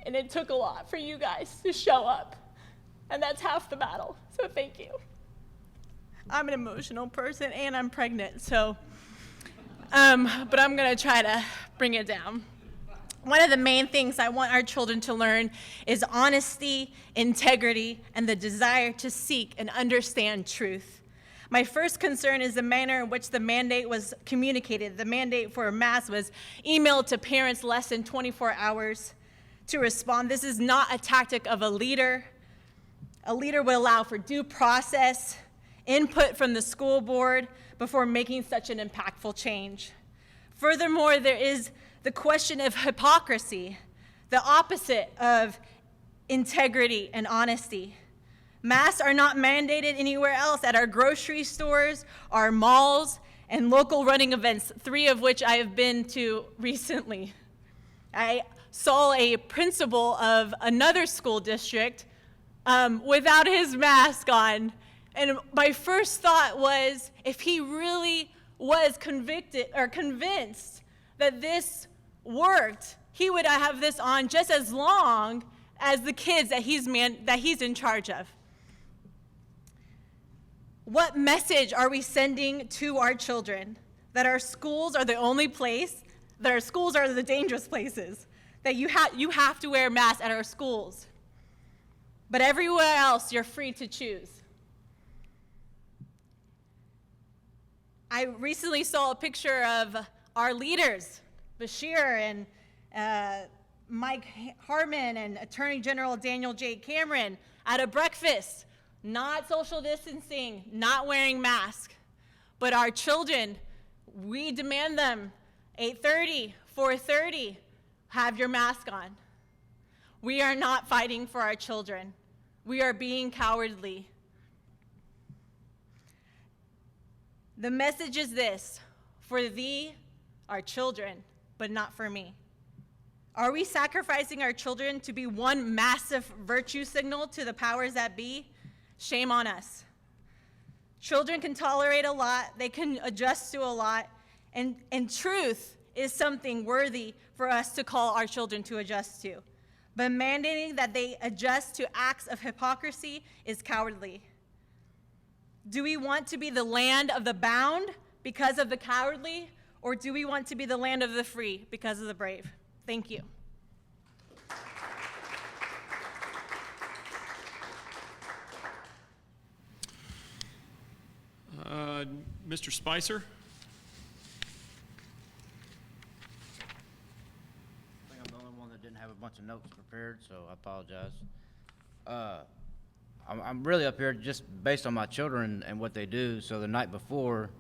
[SPEAKER 14] And it took a lot for you guys to show up, and that's half the battle, so thank you. I'm an emotional person, and I'm pregnant, so, but I'm gonna try to bring it down. One of the main things I want our children to learn is honesty, integrity, and the desire to seek and understand truth. My first concern is the manner in which the mandate was communicated. The mandate for masks was emailed to parents less than 24 hours to respond. This is not a tactic of a leader. A leader would allow for due process, input from the school board before making such an impactful change. Furthermore, there is the question of hypocrisy, the opposite of integrity and honesty. Masks are not mandated anywhere else at our grocery stores, our malls, and local running events, 3 of which I have been to recently. I saw a principal of another school district without his mask on, and my first thought was, if he really was convinced that this worked, he would have this on just as long as the kids that he's in charge of. What message are we sending to our children? That our schools are the only place, that our schools are the dangerous places, that you have to wear masks at our schools, but everywhere else you're free to choose. I recently saw a picture of our leaders, Bashir and Mike Harmon and Attorney General Daniel J. Cameron at a breakfast, not social distancing, not wearing masks. But our children, we demand them 8:30, 4:30, have your mask on. We are not fighting for our children. We are being cowardly. The message is this: for thee are children, but not for me. Are we sacrificing our children to be one massive virtue signal to the powers that be? Shame on us. Children can tolerate a lot, they can adjust to a lot, and truth is something worthy for us to call our children to adjust to. But mandating that they adjust to acts of hypocrisy is cowardly. Do we want to be the land of the bound because of the cowardly, or do we want to be the land of the free because of the brave? Thank you.
[SPEAKER 1] Mr. Spicer?
[SPEAKER 15] I think I'm the only one that didn't have a bunch of notes prepared, so I apologize. I'm really up here just based on my children and what they do. So the night before,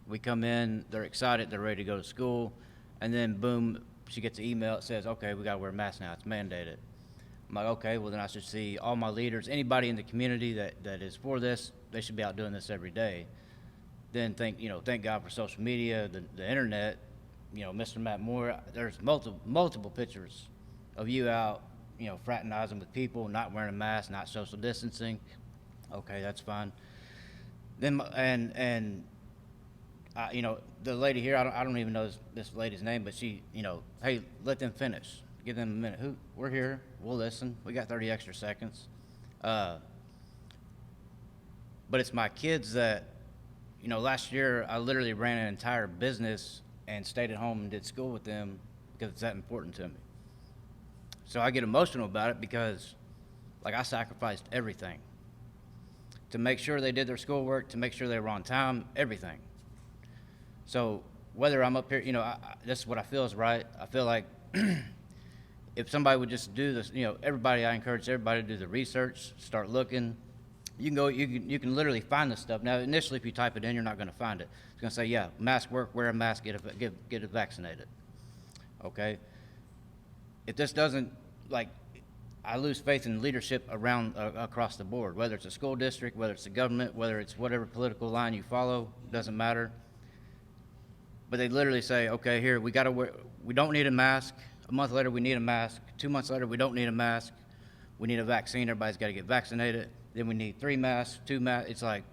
[SPEAKER 15] we come in, they're excited, they're ready to go to school, and then boom, she gets an email that says, okay, we gotta wear masks now, it's mandated. I'm like, okay, well then I should see all my leaders, anybody in the community that is for this, they should be out doing this every day. Then thank God for social media, the internet, Mr. Matt Moore, there's multiple pictures of you out, fraternizing with people, not wearing a mask, not social distancing. Okay, that's fine. Then, the lady here, I don't even know this lady's name, but she, hey, let them finish. Give them a minute. We're here, we'll listen. We got 30 extra seconds. But it's my kids that, last year I literally ran an entire business and stayed at home and did school with them because it's that important to me. So I get emotional about it because, I sacrificed everything to make sure they did their schoolwork, to make sure they were on time, everything. So whether I'm up here, this is what I feel is right. I feel like if somebody would just do this, I encourage everybody to do the research, start looking. You can literally find this stuff. Now, initially, if you type it in, you're not going to find it. It's going to say, yeah, mask work, wear a mask, get it vaccinated. Okay? If this doesn't, I lose faith in leadership around across the board, whether it's a school district, whether it's the government, whether it's whatever political line you follow, doesn't matter. But they literally say, okay, here, we don't need a mask. A month later, we need a mask. 2 months later, we don't need a mask. We need a vaccine. Everybody's got to get vaccinated. Then we need 3 masks, 2 masks. It's like,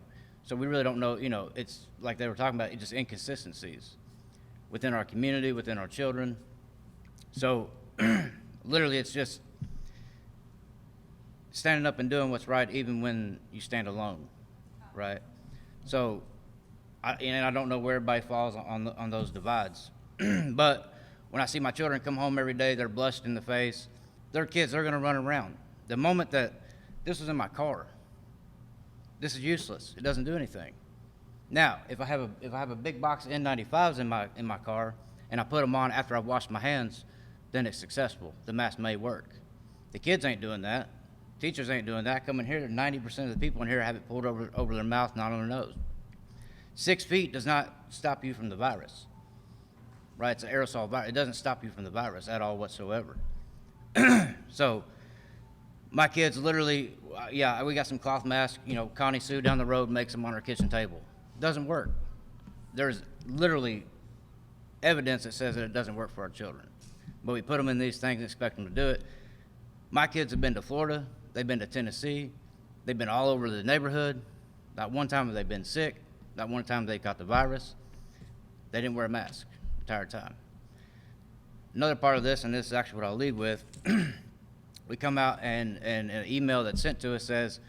[SPEAKER 15] so we really don't know, it's like they were talking about, it's just inconsistencies within our community, within our children. So literally, it's just standing up and doing what's right even when you stand alone, right? So, I don't know where everybody falls on those divides. But when I see my children come home every day, they're blushed in the face. They're kids, they're gonna run around. The moment that this was in my car, this is useless. It doesn't do anything. Now, if I have a big box of N95s in my car and I put them on after I've washed my hands, then it's successful. The mask may work. The kids ain't doing that. Teachers ain't doing that. Come in here, 90% of the people in here have it pulled over their mouth, not on their nose. 6 feet does not stop you from the virus, right? It's an aerosol virus. It doesn't stop you from the virus at all whatsoever. So my kids literally, we got some cloth masks. Connie Sue down the road makes them on her kitchen table. Doesn't work. There's literally evidence that says that it doesn't work for our children. But we put them in these things and expect them to do it. My kids have been to Florida. They've been to Tennessee. They've been all over the neighborhood. Not one time have they been sick. Not one time they caught the virus. They didn't wear a mask the entire time. Another part of this, and this is actually what I'll leave with, we come out and an email that's sent to us says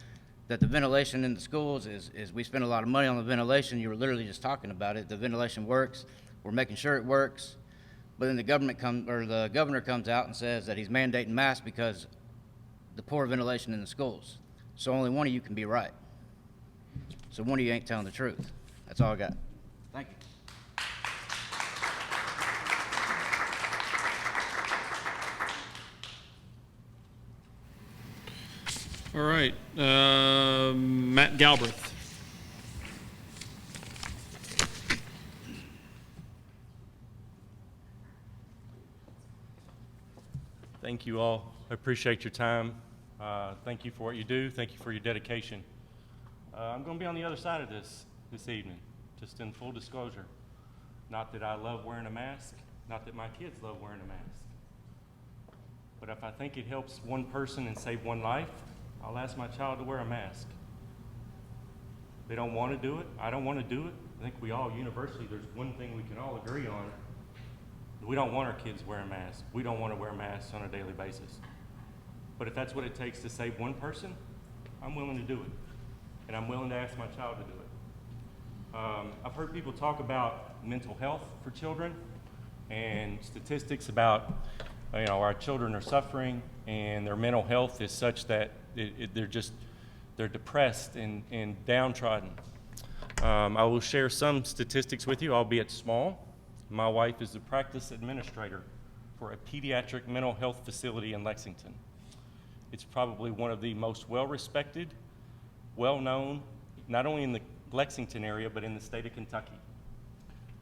[SPEAKER 15] that the ventilation in the schools is we spend a lot of money on the ventilation. You were literally just talking about it. The ventilation works. We're making sure it works. But then the governor comes out and says that he's mandating masks because the poor ventilation in the schools. So only one of you can be right. So one of you ain't telling the truth. That's all I got. Thank you.
[SPEAKER 1] All right, Matt Galbraith.
[SPEAKER 16] Thank you all. I appreciate your time. Thank you for what you do. Thank you for your dedication. I'm going to be on the other side of this evening, just in full disclosure. Not that I love wearing a mask, not that my kids love wearing a mask. But if I think it helps one person and save one life, I'll ask my child to wear a mask. They don't want to do it. I don't want to do it. I think we all universally, there's one thing we can all agree on. We don't want our kids wearing masks. We don't want to wear masks on a daily basis. But if that's what it takes to save one person, I'm willing to do it. And I'm willing to ask my child to do it. I've heard people talk about mental health for children and statistics about, our children are suffering and their mental health is such that they're depressed and downtrodden. I will share some statistics with you, albeit small. My wife is the practice administrator for a pediatric mental health facility in Lexington. It's probably one of the most well-respected, well-known, not only in the Lexington area, but in the state of Kentucky.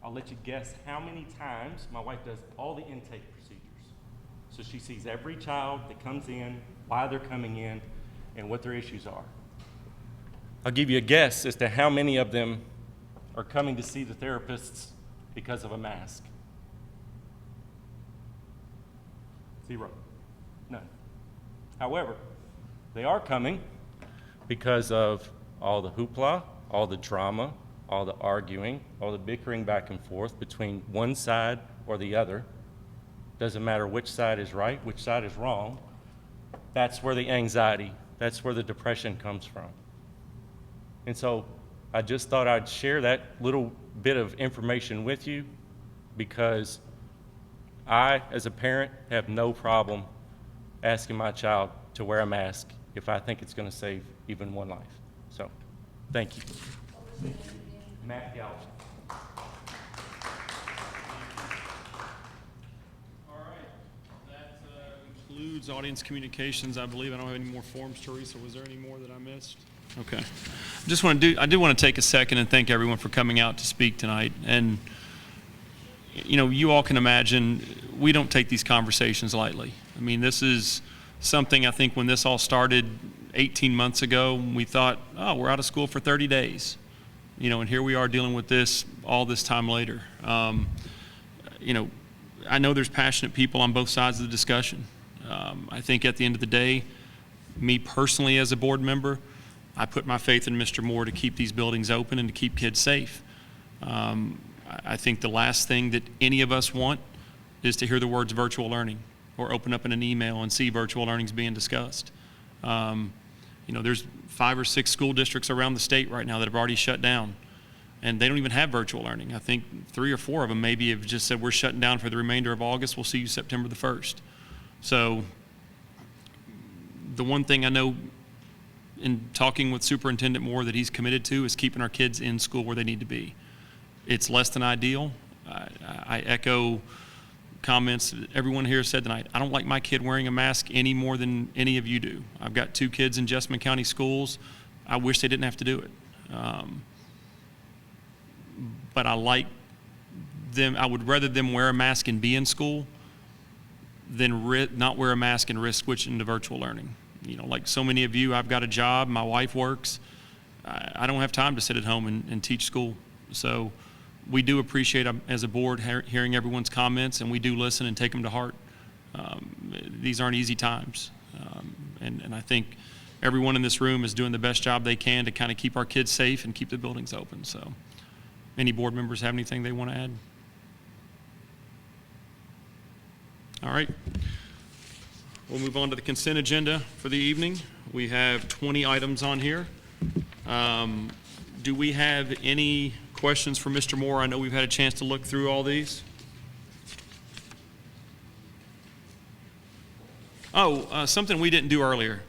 [SPEAKER 16] I'll let you guess how many times my wife does all the intake procedures. So she sees every child that comes in, why they're coming in, and what their issues are. I'll give you a guess as to how many of them are coming to see the therapists because of a mask. 0. None. However, they are coming because of all the hoopla, all the drama, all the arguing, all the bickering back and forth between one side or the other. Doesn't matter which side is right, which side is wrong. That's where the anxiety, that's where the depression comes from. And so I just thought I'd share that little bit of information with you because I, as a parent, have no problem asking my child to wear a mask if I think it's going to save even one life. So, thank you. Matt Galvin.
[SPEAKER 1] All right, that concludes audience communications, I believe. I don't have any more forms, Teresa. Was there any more that I missed? Okay. I do want to take a second and thank everyone for coming out to speak tonight. And, you all can imagine we don't take these conversations lightly. I mean, this is something I think when this all started 18 months ago, we thought, oh, we're out of school for 30 days. And here we are dealing with this all this time later. I know there's passionate people on both sides of the discussion. I think at the end of the day, me personally as a board member, I put my faith in Mr. Moore to keep these buildings open and to keep kids safe. I think the last thing that any of us want is to hear the words virtual learning or open up in an email and see virtual learnings being discussed. There's 5 or 6 school districts around the state right now that have already shut down, and they don't even have virtual learning. I think 3 or 4 of them maybe have just said, we're shutting down for the remainder of August. We'll see you September the 1st. So the one thing I know in talking with Superintendent Moore that he's committed to is keeping our kids in school where they need to be. It's less than ideal. I echo comments that everyone here said tonight. I don't like my kid wearing a mask any more than any of you do. I've got 2 kids in Jessamine County schools. I wish they didn't have to do it. But I like them. I would rather them wear a mask and be in school than not wear a mask and risk switching to virtual learning. Like so many of you, I've got a job, my wife works. I don't have time to sit at home and teach school. So we do appreciate, as a board, hearing everyone's comments, and we do listen and take them to heart. These aren't easy times. And I think everyone in this room is doing the best job they can to kind of keep our kids safe and keep the buildings open. So any board members have anything they want to add? All right. We'll move on to the consent agenda for the evening. We have 20 items on here. Do we have any questions for Mr. Moore? I know we've had a chance to look through all these. Something we didn't do earlier.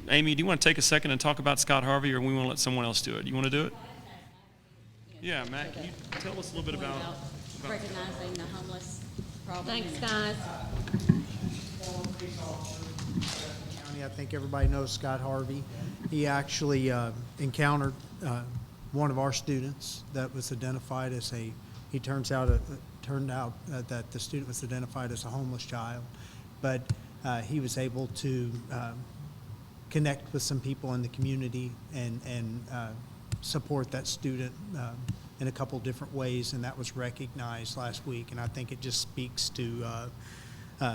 [SPEAKER 1] Amy, do you want to take a second and talk about Scott Harvey, or we want to let someone else do it? You want to do it? Yeah, Matt, can you tell us a little bit about
[SPEAKER 9] recognizing the homeless problem?
[SPEAKER 5] Thanks, guys.
[SPEAKER 2] I think everybody knows Scott Harvey. He actually encountered one of our students that was identified as turned out that the student was identified as a homeless child, but he was able to connect with some people in the community and support that student in a couple different ways, and that was recognized last week. And I think it just speaks to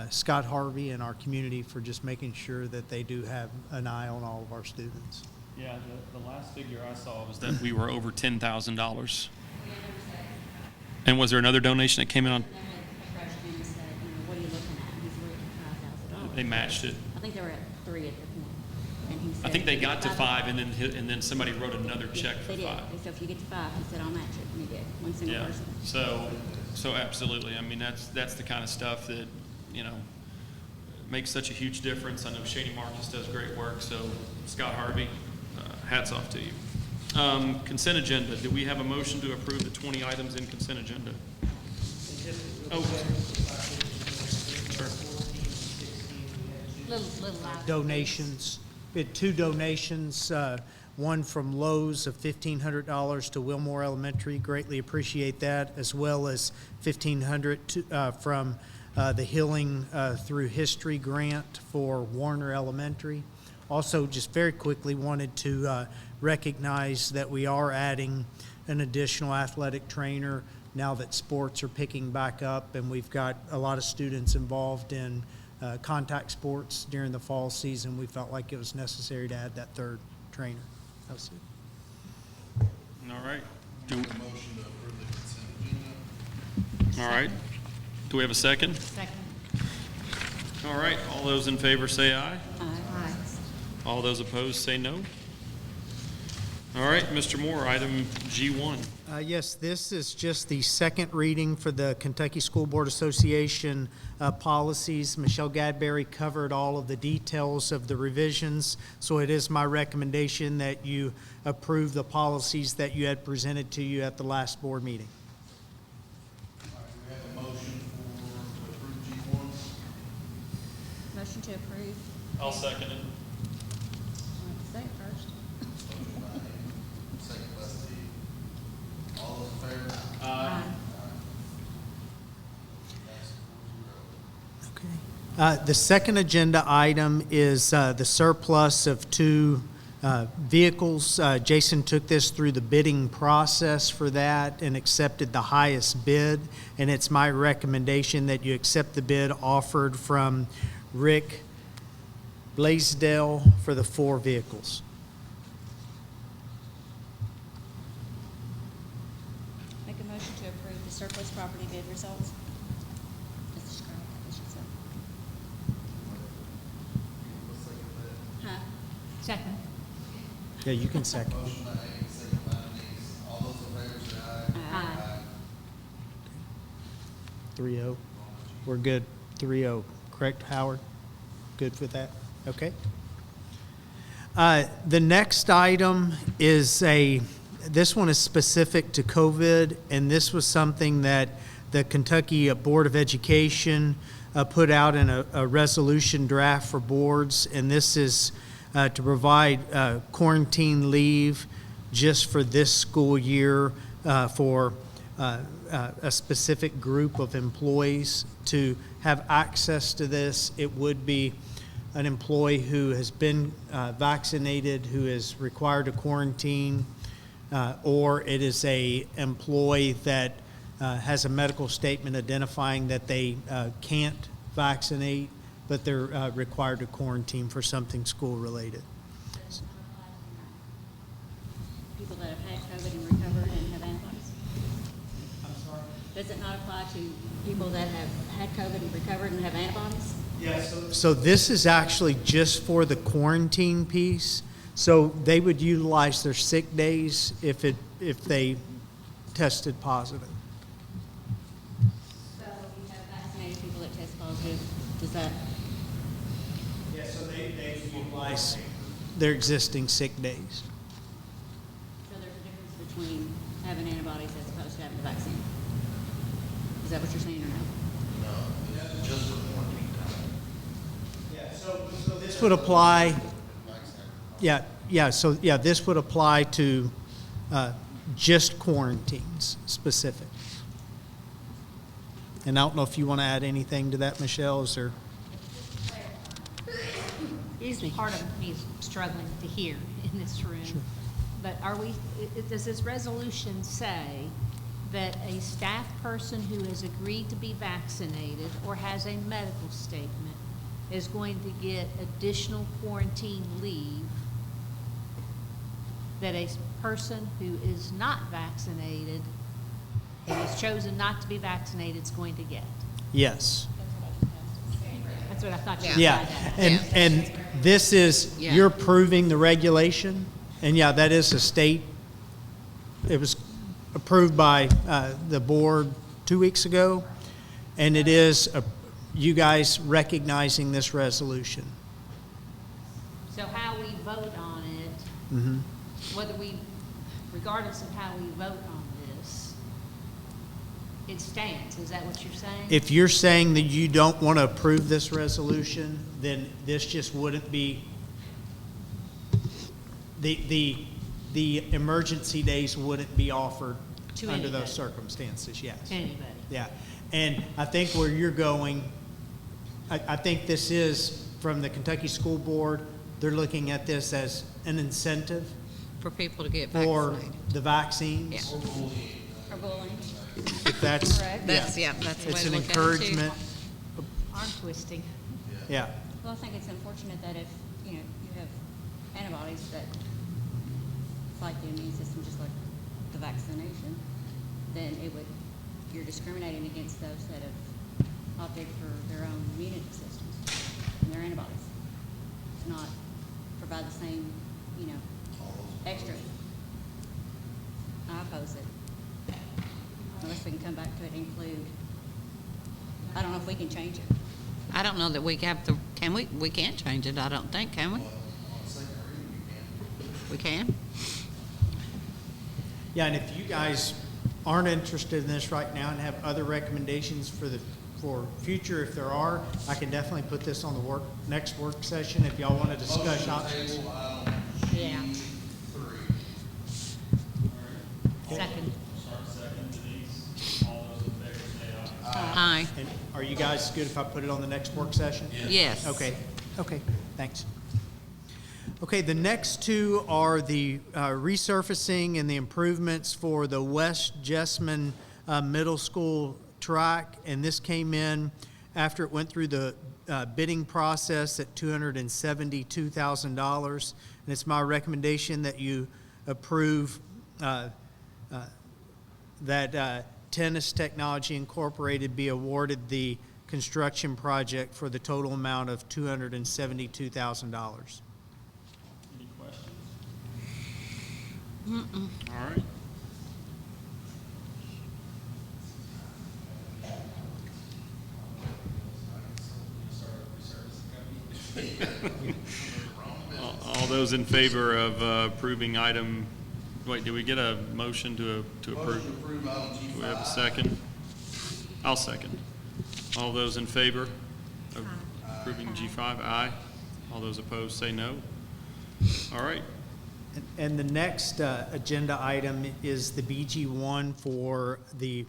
[SPEAKER 2] Scott Harvey and our community for just making sure that they do have an eye on all of our students.
[SPEAKER 1] Yeah, the last figure I saw was that we were over $10,000. And was there another donation that came in on?
[SPEAKER 9] What are you looking at? He's looking at $5,000.
[SPEAKER 1] They matched it.
[SPEAKER 9] I think they were at 3 at the point. And he said,
[SPEAKER 1] I think they got to 5, and then somebody wrote another check for 5.
[SPEAKER 9] They did. So if you get to 5, he said, I'll match it. And he did. One single person.
[SPEAKER 1] So absolutely. I mean, that's the kind of stuff that, makes such a huge difference. I know Shady Marcus does great work. So Scott Harvey, hats off to you. Consent agenda. Do we have a motion to approve the 20 items in consent agenda?
[SPEAKER 2] Donations. We had 2 donations, one from Lowe's of $1,500 to Wilmore Elementary. Greatly appreciate that, as well as $1,500 from the Healing Through History grant for Warner Elementary. Also, just very quickly wanted to recognize that we are adding an additional athletic trainer now that sports are picking back up, and we've got a lot of students involved in contact sports during the fall season. We felt like it was necessary to add that 3rd trainer. That was it.
[SPEAKER 1] All right.
[SPEAKER 17] Motion to approve the consent agenda.
[SPEAKER 1] All right. Do we have a second?
[SPEAKER 5] Second.
[SPEAKER 1] All right. All those in favor say aye.
[SPEAKER 9] Aye.
[SPEAKER 1] All those opposed say no. All right, Mr. Moore, item G1.
[SPEAKER 2] Yes, this is just the 2nd reading for the Kentucky School Board Association policies. Michelle Gadberry covered all of the details of the revisions, so it is my recommendation that you approve the policies that you had presented to you at the last board meeting.
[SPEAKER 17] All right, we have a motion to approve G1.
[SPEAKER 9] Motion to approve.
[SPEAKER 1] I'll second it.
[SPEAKER 9] Say it first.
[SPEAKER 17] Motion by Amy, second by Steve. All those in favor?
[SPEAKER 9] Aye.
[SPEAKER 2] Okay. The second agenda item is the surplus of 2 vehicles. Jason took this through the bidding process for that and accepted the highest bid. And it's my recommendation that you accept the bid offered from Rick Blaisdell for the 4 vehicles.
[SPEAKER 9] Make a motion to approve the surplus property bid results. As described, I should say. Huh? Second.
[SPEAKER 2] Yeah, you can second.
[SPEAKER 17] Motion by Amy, second by Denise. All those in favor say aye.
[SPEAKER 9] Aye.
[SPEAKER 2] 3-0. We're good. 3-0. Correct, Howard? Good with that? Okay. The next item is this one is specific to COVID, and this was something that the Kentucky Board of Education put out in a resolution draft for boards, and this is to provide quarantine leave just for this school year for a specific group of employees to have access to this. It would be an employee who has been vaccinated, who is required to quarantine, or it is a employee that has a medical statement identifying that they can't vaccinate, but they're required to quarantine for something school-related.
[SPEAKER 9] People that have had COVID and recovered and have antibodies?
[SPEAKER 2] I'm sorry?
[SPEAKER 9] Does it not apply to people that have had COVID and recovered and have antibodies?
[SPEAKER 2] Yes. So this is actually just for the quarantine piece. So they would utilize their sick days if they tested positive.
[SPEAKER 9] So you have vaccinated people that test positive, does that?
[SPEAKER 2] Yeah, so they utilize their existing sick days.
[SPEAKER 9] So there's a difference between having antibodies as opposed to having the vaccine? Is that what you're saying or no?
[SPEAKER 17] No, just for quarantine time.
[SPEAKER 2] Yeah, so this would apply, this would apply to just quarantines specific. And I don't know if you want to add anything to that, Michelle, is there?
[SPEAKER 18] Excuse me. Part of me is struggling to hear in this room. Sure. But does this resolution say that a staff person who has agreed to be vaccinated or has a medical statement is going to get additional quarantine leave that a person who is not vaccinated, who has chosen not to be vaccinated, is going to get?
[SPEAKER 2] Yes.
[SPEAKER 18] That's what I thought you
[SPEAKER 2] Yeah,
[SPEAKER 18] said.
[SPEAKER 2] and this is, you're approving the regulation, and yeah, that is a state, it was approved by the board 2 weeks ago, and it is you guys recognizing this resolution.
[SPEAKER 18] So how we vote on it,
[SPEAKER 2] Mm-hmm.
[SPEAKER 18] regardless of how we vote on this, it stands. Is that what you're saying?
[SPEAKER 2] If you're saying that you don't want to approve this resolution, then this just wouldn't be, the emergency days wouldn't be offered
[SPEAKER 18] To
[SPEAKER 2] under
[SPEAKER 18] anybody.
[SPEAKER 2] those circumstances, yes.
[SPEAKER 18] To anybody.
[SPEAKER 2] Yeah, and I think where you're going, I think this is, from the Kentucky School Board, they're looking at this as an incentive
[SPEAKER 5] For people to get
[SPEAKER 2] for
[SPEAKER 5] vaccinated.
[SPEAKER 2] the vaccines.
[SPEAKER 5] Yeah.
[SPEAKER 9] Or bullying?
[SPEAKER 2] If that's,
[SPEAKER 9] Correct.
[SPEAKER 5] That's the way
[SPEAKER 2] It's
[SPEAKER 5] to
[SPEAKER 2] an
[SPEAKER 5] look at it, too.
[SPEAKER 2] encouragement,
[SPEAKER 18] Arm twisting.
[SPEAKER 2] yeah.
[SPEAKER 9] Well, I think it's unfortunate that if, you have antibodies that fight the immune system just like the vaccination, then you're discriminating against those that have opted for their own immunity systems and their antibodies. To not provide the same, extra. I oppose it. Unless we can come back to it and include, I don't know if we can change it.
[SPEAKER 5] I don't know that we have the, can we? We can't change it, I don't think, can we? We can?
[SPEAKER 2] Yeah, and if you guys aren't interested in this right now and have other recommendations for future, if there are, I can definitely put this on the next work session if y'all want to discuss options.
[SPEAKER 18] Yeah. Second.
[SPEAKER 4] Second, Denise. All those in favor say aye.
[SPEAKER 5] Aye.
[SPEAKER 2] And are you guys good if I put it on the next work session?
[SPEAKER 5] Yes.
[SPEAKER 2] Okay, thanks. Okay, the next two are the resurfacing and the improvements for the West Jessamine Middle School track, and this came in after it went through the bidding process at $272,000, and it's my recommendation that you approve that Tennis Technology Incorporated be awarded the construction project for the total amount of $272,000.
[SPEAKER 1] Any questions? All right. All those in favor of approving item, wait, did we get a motion to approve?
[SPEAKER 17] Motion to approve item G5.
[SPEAKER 1] Do we have a second? I'll second. All those in favor of approving G5, aye. All those opposed say no. All right.
[SPEAKER 2] And the next agenda item is the BG1 for the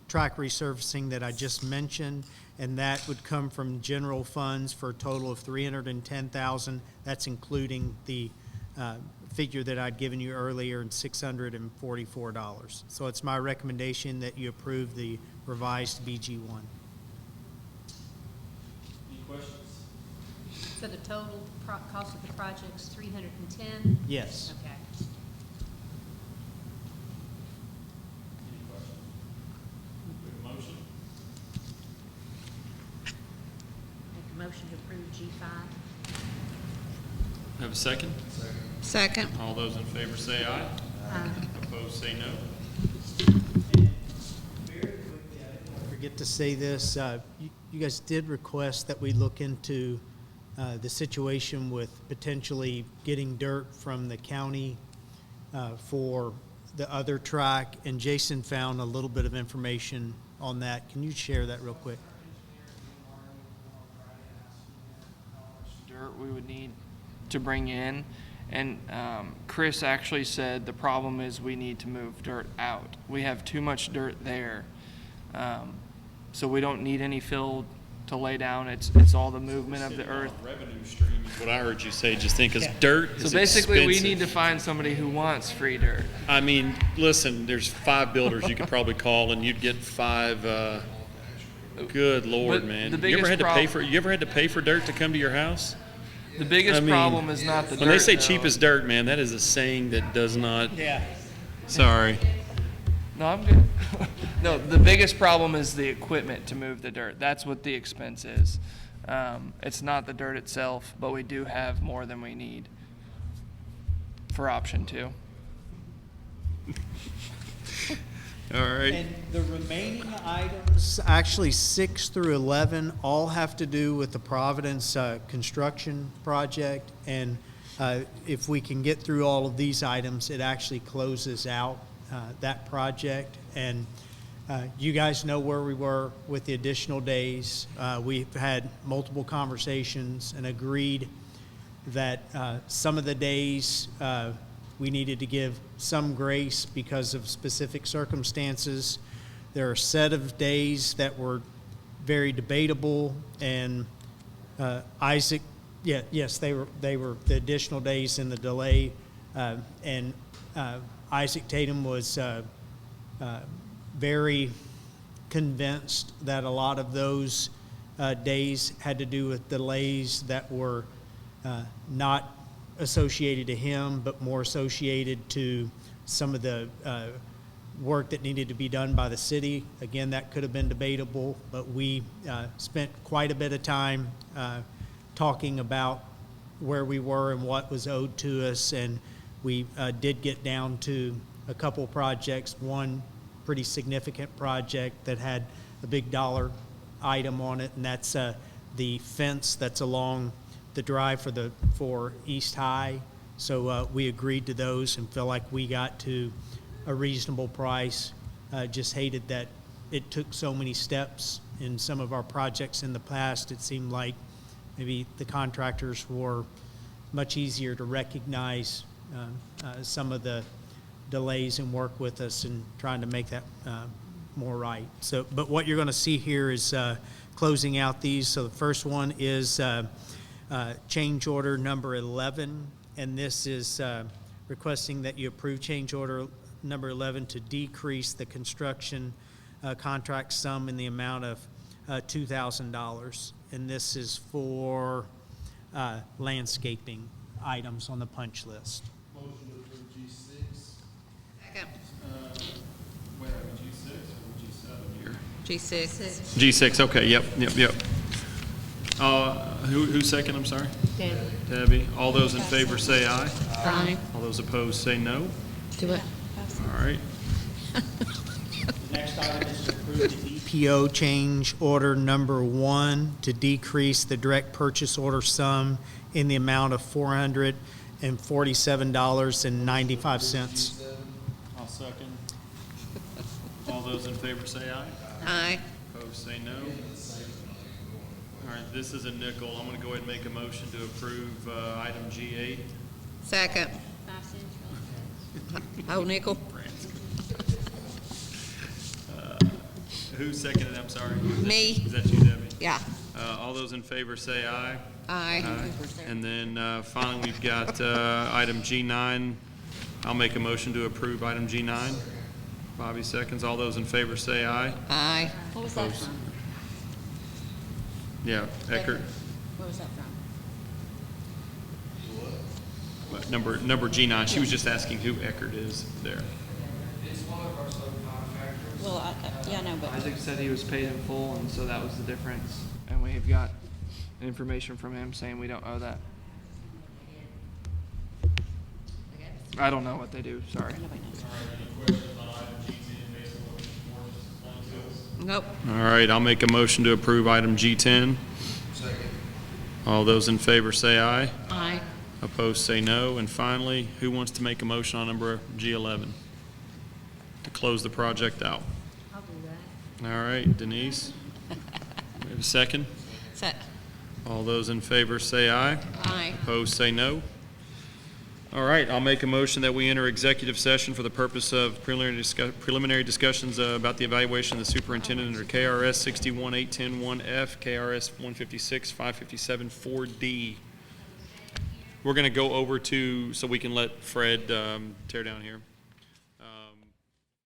[SPEAKER 2] track resurfacing that I just mentioned, and that would come from general funds for a total of $310,000. That's including the figure that I'd given you earlier, and $644. So it's my recommendation that you approve the revised BG1.
[SPEAKER 1] Any questions?
[SPEAKER 18] So the total cost of the project's 310?
[SPEAKER 2] Yes.
[SPEAKER 18] Okay.
[SPEAKER 1] Any questions? We have a motion?
[SPEAKER 18] Make a motion to approve G5.
[SPEAKER 1] Have a second?
[SPEAKER 5] Second.
[SPEAKER 1] All those in favor say aye.
[SPEAKER 18] Aye.
[SPEAKER 1] Opposed say no.
[SPEAKER 2] Very quickly, I didn't want to forget to say this. You guys did request that we look into the situation with potentially getting dirt from the county for the other track, and Jason found a little bit of information on that. Can you share that real quick?
[SPEAKER 6] Dirt we would need to bring in, and Chris actually said the problem is we need to move dirt out. We have too much dirt there, so we don't need any fill to lay down. It's all the movement of the earth.
[SPEAKER 1] Revenue stream is what I heard you say, just think, because dirt is
[SPEAKER 6] So basically, we
[SPEAKER 1] expensive.
[SPEAKER 6] need to find somebody who wants free dirt.
[SPEAKER 1] I mean, listen, there's 5 builders you could probably call, and you'd get 5. Good Lord,
[SPEAKER 6] But
[SPEAKER 1] man!
[SPEAKER 6] the
[SPEAKER 1] You ever
[SPEAKER 6] biggest
[SPEAKER 1] had to pay
[SPEAKER 6] prob-
[SPEAKER 1] for? You ever had to pay for dirt to come to your house?
[SPEAKER 6] The biggest
[SPEAKER 1] I mean,
[SPEAKER 6] problem is not the dirt.
[SPEAKER 1] when they say
[SPEAKER 6] though.
[SPEAKER 1] cheap as dirt, man, that is a saying that does not.
[SPEAKER 2] Yeah.
[SPEAKER 1] Sorry.
[SPEAKER 6] No, I'm good. No, the biggest problem is the equipment to move the dirt. That's what the expense is. It's not the dirt itself, but we do have more than we need for option 2.
[SPEAKER 1] All right.
[SPEAKER 2] And the remaining items, actually 6 through 11, all have to do with the Providence construction project. And if we can get through all of these items, it actually closes out that project. And you guys know where we were with the additional days. We've had multiple conversations and agreed that some of the days we needed to give some grace because of specific circumstances. There are a set of days that were very debatable, and Isaac, yes, they were the additional days in the delay, and Isaac Tatum was very convinced that a lot of those days had to do with delays that were not associated to him, but more associated to some of the work that needed to be done by the city. Again, that could have been debatable, but we spent quite a bit of time talking about where we were and what was owed to us, and we did get down to a couple projects, one pretty significant project that had a big dollar item on it, and that's the fence that's along the drive for East High. So we agreed to those and feel like we got to a reasonable price. Just hated that it took so many steps in some of our projects in the past. It seemed like maybe the contractors were much easier to recognize some of the delays and work with us and trying to make that more right. So, but what you're going to see here is closing out these. So the first one is change order number 11, and this is requesting that you approve change order number 11 to decrease the construction contract sum in the amount of $2,000. And this is for landscaping items on the punch list.
[SPEAKER 17] Motion to approve G6.
[SPEAKER 5] Second.
[SPEAKER 1] Where are we, G6 or G7 here?
[SPEAKER 5] G6.
[SPEAKER 1] G6, okay, yep. Who's second, I'm sorry?
[SPEAKER 18] Debbie.
[SPEAKER 1] Debbie. All those in favor say aye.
[SPEAKER 5] Aye.
[SPEAKER 1] All those opposed say no.
[SPEAKER 5] Do it.
[SPEAKER 1] All right.
[SPEAKER 3] Next item is to approve the
[SPEAKER 2] PO change order number 1 to decrease the direct purchase order sum in the amount of $447.95.
[SPEAKER 1] I'll second. All those in favor say aye.
[SPEAKER 5] Aye.
[SPEAKER 1] Opposed say no. All right, this is a nickel. I'm going to go ahead and make a motion to approve item G8.
[SPEAKER 5] Second.
[SPEAKER 9] 5 cents, really.
[SPEAKER 5] Oh, nickel.
[SPEAKER 1] Who seconded? I'm sorry.
[SPEAKER 5] Me.
[SPEAKER 1] Is that you, Debbie?
[SPEAKER 5] Yeah.
[SPEAKER 1] All those in favor say aye.
[SPEAKER 5] Aye.
[SPEAKER 1] And then finally, we've got item G9. I'll make a motion to approve item G9. Bobby seconds. All those in favor say aye.
[SPEAKER 5] Aye.
[SPEAKER 9] What was that
[SPEAKER 1] Opposed?
[SPEAKER 9] from?
[SPEAKER 1] Yeah, Eckert.
[SPEAKER 9] Where was that from?
[SPEAKER 1] Number G9. She was just asking who Eckert is there.
[SPEAKER 17] It's one of our subcontractors.
[SPEAKER 9] Well, yeah, I know, but
[SPEAKER 6] Isaac said he was paid in full, and so that was the difference. And we've got information from him saying we don't owe that. I don't know what they do, sorry.
[SPEAKER 9] nobody knows.
[SPEAKER 5] Nope.
[SPEAKER 1] All right, I'll make a motion to approve item G10.
[SPEAKER 17] Second.
[SPEAKER 1] All those in favor say aye.
[SPEAKER 5] Aye.
[SPEAKER 1] Opposed say no. And finally, who wants to make a motion on number G11 to close the project out?
[SPEAKER 18] I'll do that.
[SPEAKER 1] All right, Denise. We have a second.
[SPEAKER 5] Second.
[SPEAKER 1] All those in favor say aye.
[SPEAKER 5] Aye.
[SPEAKER 1] Opposed say no. All right, I'll make a motion that we enter executive session for the purpose of preliminary discussions about the evaluation of the superintendent under KRS 618101F, KRS 156-557 4D. We're going to go over to, so we can let Fred tear down here.